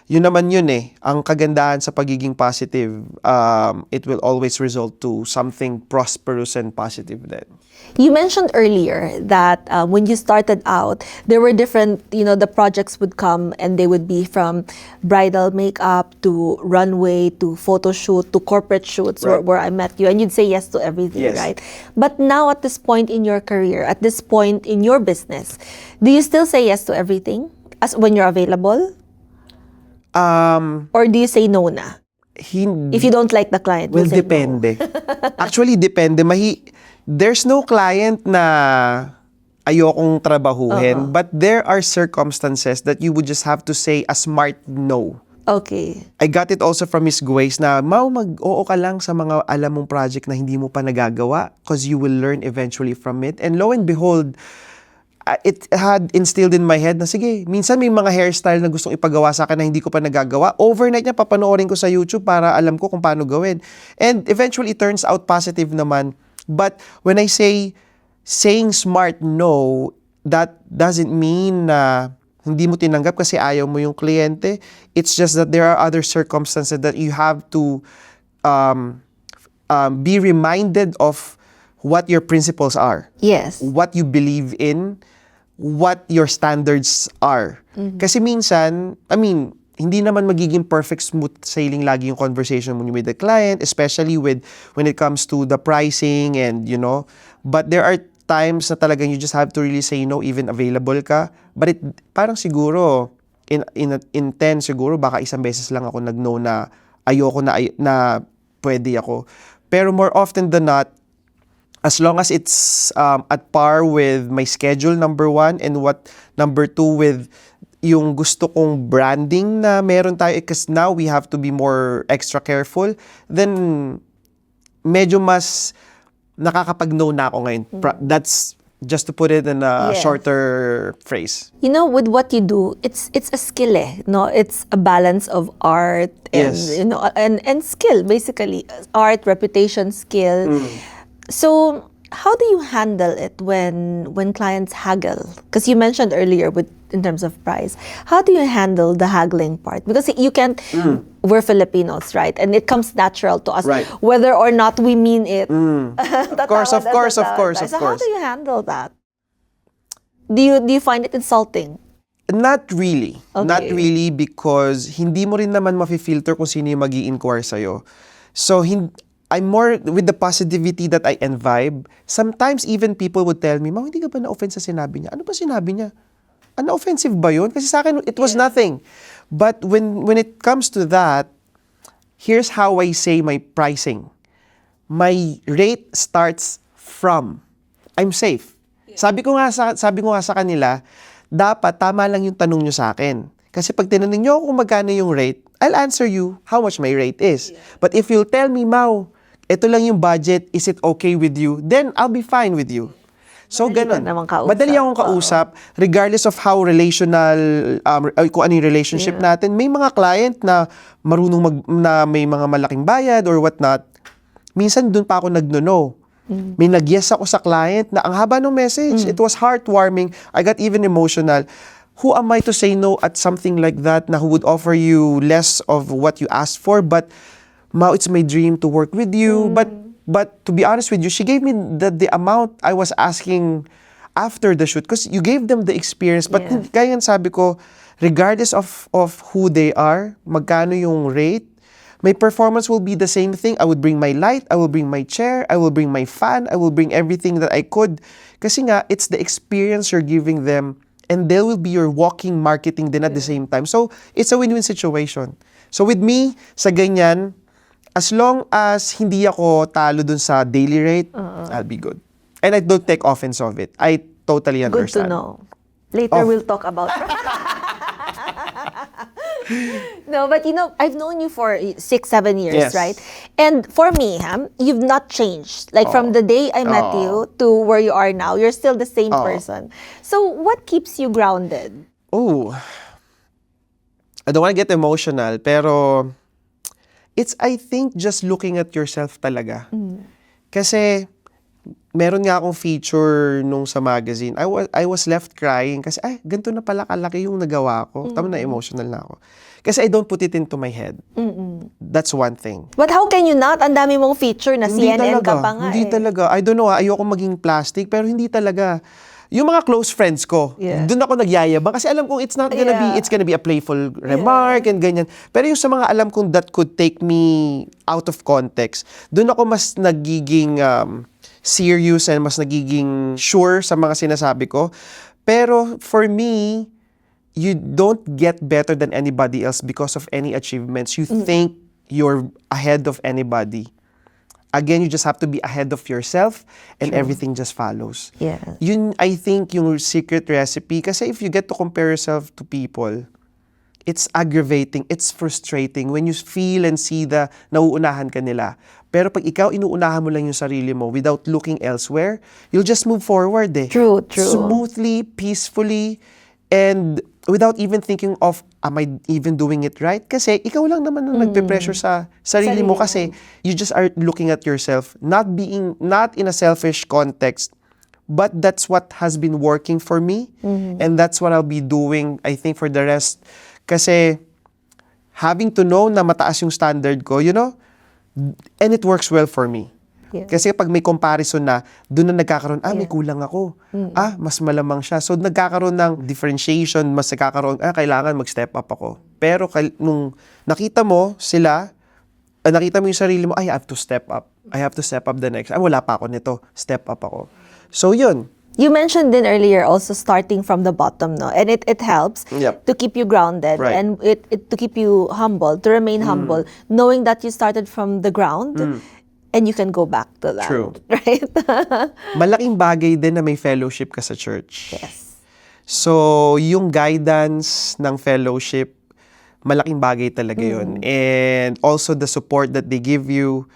yun naman yun eh. Ang kagandahan sa pagiging positive, it will always result to something prosperous and positive then. You mentioned earlier that when you started out, there were different, the projects would come and they would be from bridal makeup to runway to photo shoot to corporate shoots Right. where I met you, and you'd say yes to everything, Yes. right? But now at this point in your career, at this point in your business, do you still say yes to everything as when you're available? Or do you say no na? If you don't like the client, Well, you say no. depende. Actually, depende. There's no client na ayokong trabahuhin, but there are circumstances that you would just have to say a smart no. Okay. I got it also from Miss Grace na, mag-oo ka lang sa mga alam mong project na hindi mo pa nagagawa because you will learn eventually from it. And lo and behold, it had instilled in my head na, sige, minsan may mga hairstyle na gustong ipagawa sa akin na hindi ko pa nagagawa. Overnight niya, papanoorin ko sa YouTube para alam ko kung paano gawin. And eventually, it turns out positive naman. But when I say, saying smart no, that doesn't mean na hindi mo tinanggap kasi ayaw mo yung kliyente. It's just that there are other circumstances that you have to be reminded of what your principles are. Yes. What you believe in, what your standards are. Kasi minsan, hindi naman magiging perfect smooth sailing lagi yung conversation mo with the client, especially when it comes to the pricing and, but there are times na talagang you just have to really say no, even available ka. But parang siguro, in 10 siguro, baka isang beses lang ako nag-no na ayoko na pwede ako. Pero more often than not, as long as it's at par with my schedule, number 1, and number 2, with yung gusto kong branding na meron tayo, because now we have to be more extra careful, then medyo mas nakakapag-no na ako ngayon. That's just to put it in a Yes. shorter phrase. You know, with what you do, it's a skill, eh? No, it's a balance of art and Yes. you know and skill, basically art, reputation, skill. So how do you handle it when clients haggle? Because you mentioned earlier with in terms of price, how do you handle the haggling part? Because you can't. We're Filipinos, right? And it comes natural to us, Right. whether or not we mean it. Of course. So how do you handle that? Do you find it insulting? Not really. Not Okay. really, because hindi mo rin naman mafi-filter kung sino yung mag-i-inquire sa'yo. So, I'm more with the positivity that I imbibe. Sometimes even people would tell me, "Ma'am, hindi ka ba na-offend sa sinabi niya?" Ano ba sinabi niya? Ano, offensive ba yun? Kasi sa akin, it was nothing. But when it comes to that, here's how I say my pricing. My rate starts from, I'm safe. Sabi ko nga sa kanila, dapat tama lang yung tanong nyo sa akin. Kasi pag tinanong nyo kung magkano yung rate, I'll answer you how much my rate is. But if you'll tell me, Mau, ito lang yung budget, is it okay with you? Then I'll be fine with you. So, Madali ka ganun. namang kausap. Madali akong kausap, regardless of how relational, kung ano yung relationship natin. May mga client na marunong na may mga malaking bayad or whatnot. Minsan dun pa ako nagno-no. May nag-yes ako sa client na ang haba ng message. It was heartwarming. I got even emotional. Who am I to say no at something like that na who would offer you less of what you asked for? But, Mao, it's my dream to work with you. But to be honest with you, she gave me the amount I was asking after the shoot because you gave them the experience. But Yeah. kaya nga sabi ko, regardless of who they are, magkano yung rate, my performance will be the same thing. I would bring my light, I will bring my chair, I will bring my fan, I will bring everything that I could. Kasi nga, it's the experience you're giving them and they will be your walking marketing din at the same time. So, it's a win-win situation. So with me, sa ganyan, as long as hindi ako talo dun sa daily rate, I'll be good. And I don't take offense of it. I totally Good to understand. know. Later we'll talk about. No, but you know, I've known you for 6-7 years, Yes. right? And for me, you've not changed. Like from the day I met you to where you are now, you're still the same person. So what keeps you grounded? Oh, I don't want to get emotional, pero it's, I think, just looking at yourself talaga. Kasi, meron nga akong feature nung sa magazine. I was left crying kasi, ay, ganito na pala kalaki yung nagawa ko. Tama na, emotional na ako. Kasi I don't put it into my head. That's one thing. But how can you not? Ang dami mong feature na Hindi CNN ka talaga. pa nga Hindi talaga. I don't know, ayoko maging plastic, pero hindi talaga. Yung mga close friends ko, Yeah. doon ako nagyayabang kasi alam kong it's not gonna Yeah. it's gonna be a playful remark and ganyan. Pero yung sa mga alam kong that could take me out of context, doon ako mas nagiging serious and mas nagiging sure sa mga sinasabi ko. Pero for me, you don't get better than anybody else because of any achievements. You think you're ahead of anybody. Again, you just have to be ahead of yourself and everything just follows. Yeah. Yun, I think, yung secret recipe. Kasi if you get to compare yourself to people, it's aggravating, it's frustrating when you feel and see the nauunahan ka nila. Pero pag ikaw inuunahan mo lang yung sarili mo without looking elsewhere, you'll just move forward eh. True. Smoothly, peacefully, and without even thinking of, am I even doing it right? Kasi ikaw lang naman ang nagpe-pressure sa sarili mo kasi you just are looking at yourself, not in a selfish context, but that's what has been working for me, and that's what I'll be doing, I think, for the rest. Kasi having to know na mataas yung standard ko, you know, and it works well for me. Yeah. Kasi pag may comparison na, doon na nagkakaroon, may kulang ako. Mas malamang siya. So, nagkakaroon ng differentiation, mas nagkakaroon, kailangan mag-step up ako. Pero nung nakita mo sila, nakita mo yung sarili mo, I have to step up. I have to step up the next. Wala pa ako nito. Step up ako. So, yun. You mentioned din earlier also starting from the bottom, no? And it helps Yep. to keep you grounded Right. and it to keep you humble, to remain humble, knowing that you started from the ground and you can go back to that. True. Right? Malaking bagay din na may fellowship ka sa church. Yes. So, yung guidance ng fellowship, malaking bagay talaga yun. And also the support that they give you.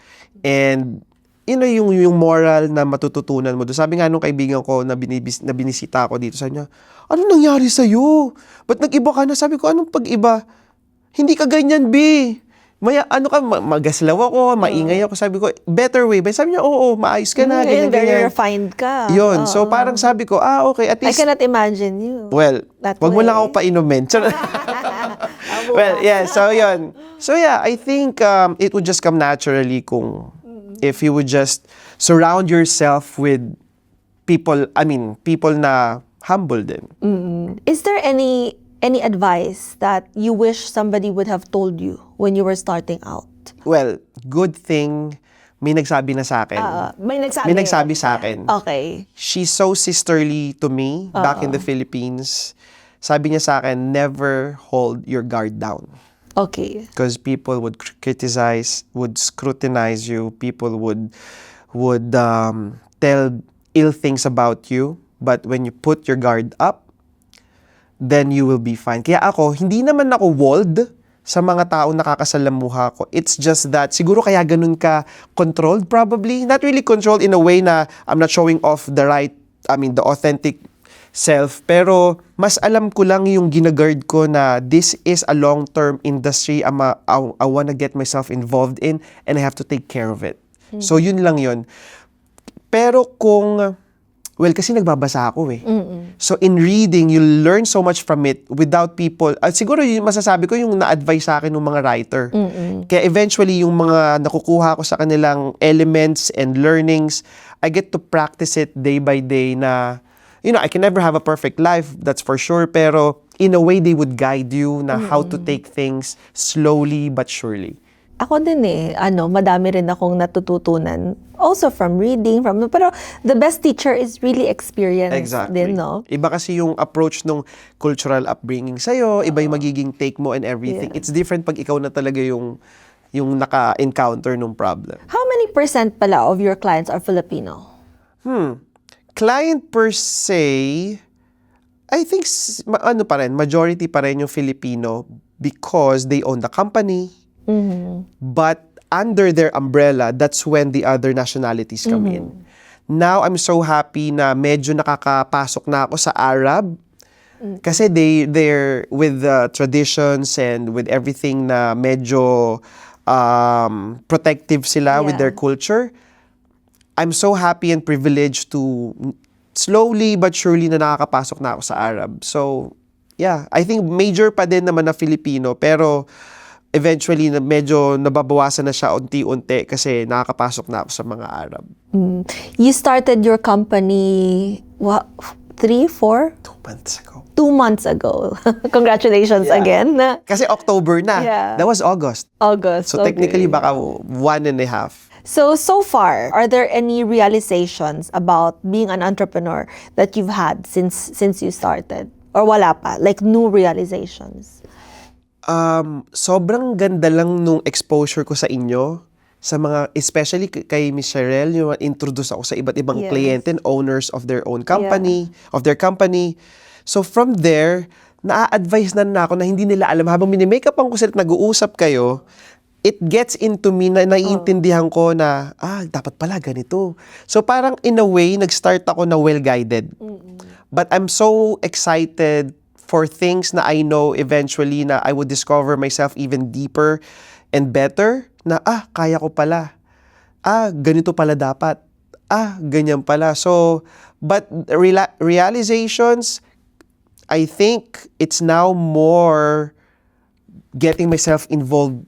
And yung moral na matututunan mo doon. Sabi nga nung kaibigan ko na binisita ako dito, sabi niya, ano nangyari sa'yo? Ba't nag-iba ka na? Sabi ko, anong pag-iba? Hindi ka ganyan, B. Magaslaw ako, maingay ako. Sabi ko, better way. Sabi niya, oo, maayos ka na, ganyan, Very ganyan. refined ka. Yun. So, parang sabi ko, okay, at I least, cannot imagine you. well, that wag mo way. lang ako painumin. Well, yeah, so yun. So yeah, I think it would just come naturally kung if you would just surround yourself with people na humble din. Is there any advice that you wish somebody would have told you when you were starting out? Well, good thing may nagsabi na sa akin. May nagsabi. May nagsabi sa akin. Okay. She's so sisterly to me back in the Philippines. Sabi niya sa akin, never hold your guard down. Okay. Because people would criticize, would scrutinize you, people would tell ill things about you. But when you put your guard up, then you will be fine. Kaya ako, hindi naman ako walled sa mga taong nakakasalamuha ko. It's just that, siguro kaya ganun ka controlled probably. Not really controlled in a way na I'm not showing off the authentic self. Pero mas alam ko lang yung ginaguard ko na this is a long-term industry I wanna get myself involved in and I have to take care of it. So yun lang yun. Pero kung, well, kasi nagbabasa ako eh. So in reading, you learn so much from it without people, siguro yung masasabi ko yung na-advise sa akin ng mga writer. Kaya eventually yung mga nakukuha ko sa kanilang elements and learnings, I get to practice it day by day na, I can never have a perfect life, that's for sure, pero in a way, they would guide you na how to take things slowly but surely. Ako din madami rin akong natututunan. Also from reading, pero the best teacher is really experience din, no? Iba kasi yung approach ng cultural upbringing sa'yo, iba yung magiging take mo and everything. Yeah. It's different pag ikaw na talaga yung naka-encounter ng problem. How many % pala of your clients are Filipino? Client per se, I think majority pa rin yung Filipino because they own the company. But under their umbrella, that's when the other nationalities come in. Now, I'm so happy na medyo nakakapasok na ako sa Arab kasi they're with the traditions and with everything na medyo protective sila with their culture. I'm so happy and privileged to slowly but surely na nakakapasok na ako sa Arab. So, yeah, I think major pa din naman na Filipino pero eventually medyo nababawasan na siya unti-unti kasi nakakapasok na ako sa mga Arab. You started your company, 3, 4? 2 months ago. 2 months ago. Congratulations again. Kasi October na. Yeah. That was August. August. So technically baka 1.5. So far, are there any realizations about being an entrepreneur that you've had since you started? Or wala pa? Like new realizations? Sobrang ganda lang nung exposure ko sa inyo. Sa mga, especially kay Miss Cheryl, yung introduce ako sa iba't ibang kliyente and owners of their own company, of their company. So from there, na-advise na ako na hindi nila alam. Habang mini-makeup ko sila at nag-uusap kayo, it gets into me na naiintindihan ko na, dapat pala ganito. So parang in a way, nag-start ako na well-guided. But I'm so excited for things na I know eventually na I would discover myself even deeper and better na, kaya ko pala. Ganito pala dapat. Ganyan pala. So, but realizations, I think it's now more getting myself involved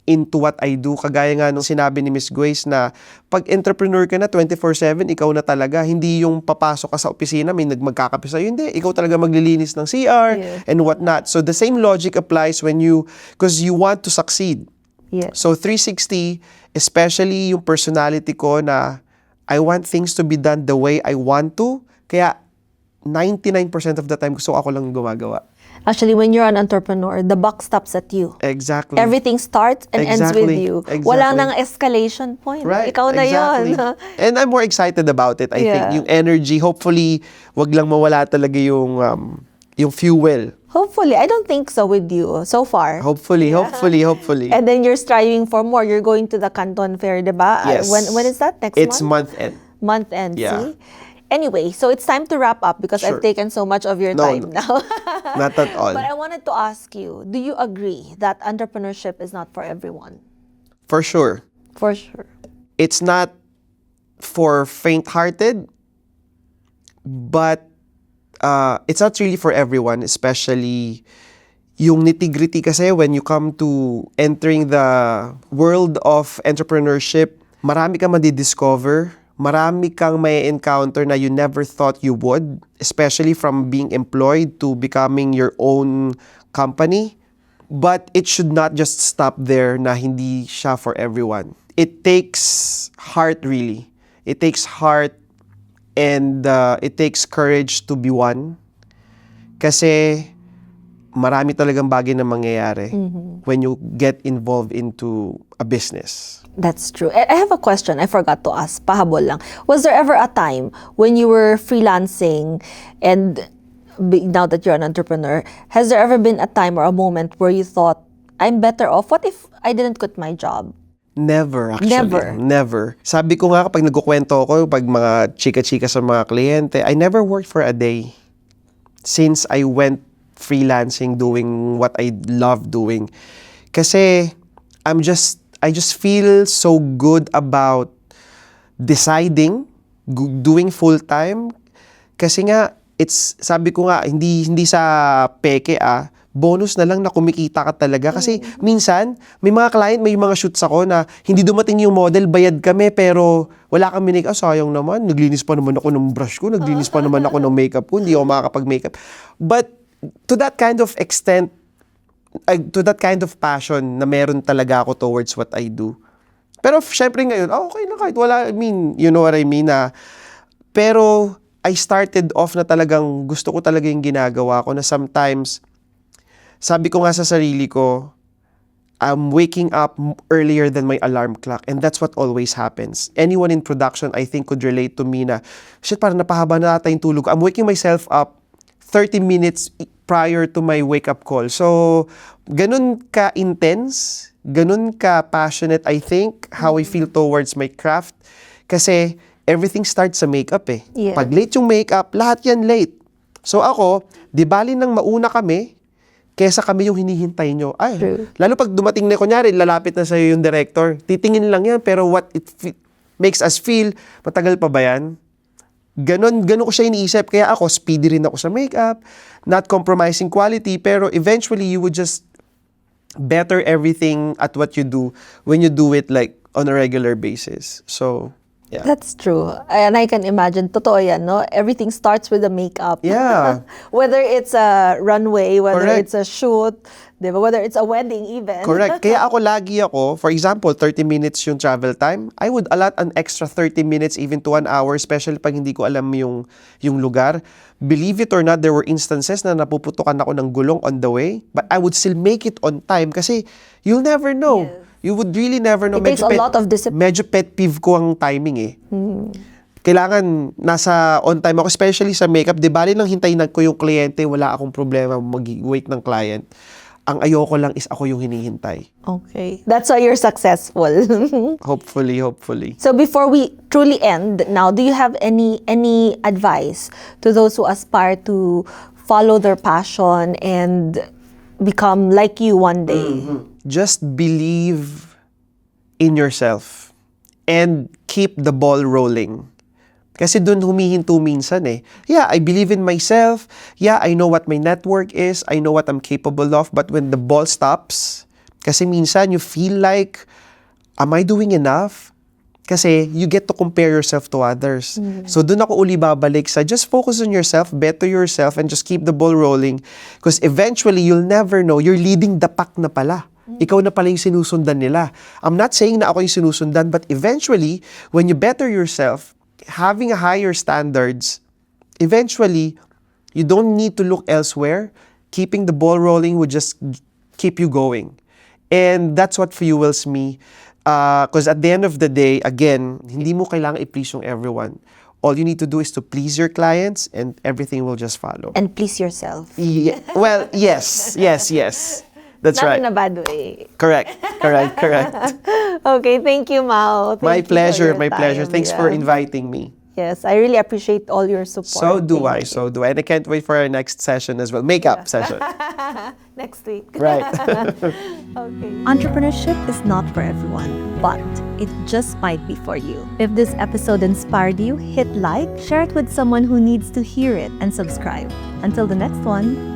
into what I do. Kagaya nga nung sinabi ni Miss Grace na pag entrepreneur ka na 24/7, ikaw na talaga. Hindi yung papasok ka sa opisina, may magkakape sa'yo. Hindi, ikaw talaga maglilinis ng CR and whatnot. So the same logic applies because you want to succeed. Yeah. So 360, especially yung personality ko na I want things to be done the way I want to. Kaya 99% of the time gusto ako lang gumagawa. Actually, when you're an entrepreneur, the buck stops at you. Exactly. Everything starts and ends with you. Exactly. Wala nang escalation point. Right. Ikaw na exactly. yun. And I'm more excited about it. I think yung energy, hopefully, wag lang mawala talaga yung fuel Hopefully. I don't think so with you so far. Hopefully. And then you're striving for more. You're going to the Canton Fair, diba? Yes. When is that? Next It's month? month end. Month end, Yeah. see? Anyway, so it's time to wrap up because Sure. I've taken so much of your No, time now. Not at all. But I wanted to ask you, do you agree that entrepreneurship is not for everyone? For sure. For sure. It's not for faint-hearted, but it's not really for everyone, especially yung nitty-gritty kasi when you come to entering the world of entrepreneurship, marami kang madidiscover, marami kang may encounter na you never thought you would, especially from being employed to becoming your own company. But it should not just stop there na hindi siya for everyone. It takes heart really. It takes heart and it takes courage to be one. Kasi marami talagang bagay na mangyayari when you get involved into a business. That's true. I have a question I forgot to ask. Pahabol lang. Was there ever a time when you were freelancing and now that you're an entrepreneur, has there ever been a time or a moment where you thought, I'm better off? What if I didn't quit my job? Never, actually. Never. Sabi ko nga kapag nagkukwento ako, pag mga chika-chika sa mga kliyente, I never worked for a day since I went freelancing doing what I love doing. Kasi I just feel so good about deciding, doing full-time. Kasi nga, sabi ko nga, hindi sa peke bonus na lang na kumikita ka talaga. Kasi minsan, may mga client, may mga shoots ako na hindi dumating yung model, bayad kami, pero wala kang minig. Sayang naman, naglinis pa naman ako ng brush ko, naglinis pa naman ako ng makeup ko, hindi ako makakapag-makeup. But to that kind of extent, to that kind of passion na meron talaga ako towards what I do. Pero syempre ngayon, okay na kahit wala, I mean, you know what I mean na, pero I started off na talagang gusto ko talaga yung ginagawa ko na sometimes, sabi ko nga sa sarili ko, I'm waking up earlier than my alarm clock and that's what always happens. Anyone in production, I think, could relate to me na, shit, parang napahaba na ata yung tulog ko. I'm waking myself up 30 minutes prior to my wake-up call. So, ganun ka-intense, ganun ka-passionate, I think, how I feel towards my craft. Kasi, everything starts sa makeup eh. Yeah. Pag late yung makeup, lahat yan late. So ako, di bali nang mauna kami, kesa kami yung hinihintay nyo. True. Lalo pag dumating na, kunyari, lalapit na sa'yo yung director, titingin lang yan, pero what it makes us feel, matagal pa ba yan? Ganon ko siya iniisip. Kaya ako, speedy rin ako sa makeup, not compromising quality, pero eventually, you would just better everything at what you do when you do it like on a regular basis. So, yeah. That's true. And I can imagine, totoo yan, no? Everything starts with the makeup. Yeah. Whether it's a runway, whether Correct. it's a shoot, diba? Whether it's a wedding even. Correct. Kaya ako, for example, 30 minutes yung travel time, I would allot an extra 30 minutes even to 1 hour, especially pag hindi ko alam yung lugar. Believe it or not, there were instances na napuputukan ako ng gulong on the way, but I would still make it on time kasi you'll never know. Yes. You would really never know. It takes a lot of discipline. Medyo pet peeve ko ang timing eh. Kailangan nasa on time ako, especially sa makeup. Di bali lang hintayin ko yung kliyente, wala akong problema mag-wait ng client. Ang ayoko lang is ako yung hinihintay. Okay. That's why you're successful. Hopefully. So before we truly end, now, do you have any advice to those who aspire to follow their passion and become like you one day? Just believe in yourself and keep the ball rolling. Kasi dun humihinto minsan eh. Yeah, I believe in myself. Yeah, I know what my network is. I know what I'm capable of. But when the ball stops, kasi minsan you feel like, am I doing enough? Kasi you get to compare yourself to others. So dun ako uli babalik sa just focus on yourself, better yourself, and just keep the ball rolling. Because eventually, you'll never know, you're leading the pack na pala. Ikaw na pala yung sinusundan nila. I'm not saying na ako yung sinusundan, but eventually, when you better yourself, having a higher standards, eventually, you don't need to look elsewhere. Keeping the ball rolling would just keep you going. And that's what fuels me. Because at the end of the day, again, hindi mo kailangan i-please yung everyone. All you need to do is to please your clients and everything will just follow. And please yourself. Well, yes. That's Not right. in a bad way. Correct. Okay, thank you, Mao. Thank My you for pleasure, your my pleasure. time, Thanks for yeah. inviting me. Yes, I really appreciate all your support. So do Thank I, you. so do I. And I can't wait for our next session as well. Makeup session. Next week. Right. Okay. Entrepreneurship is not for everyone, but it just might be for you. If this episode inspired you, hit like, share it with someone who needs to hear it, and subscribe. Until the next one.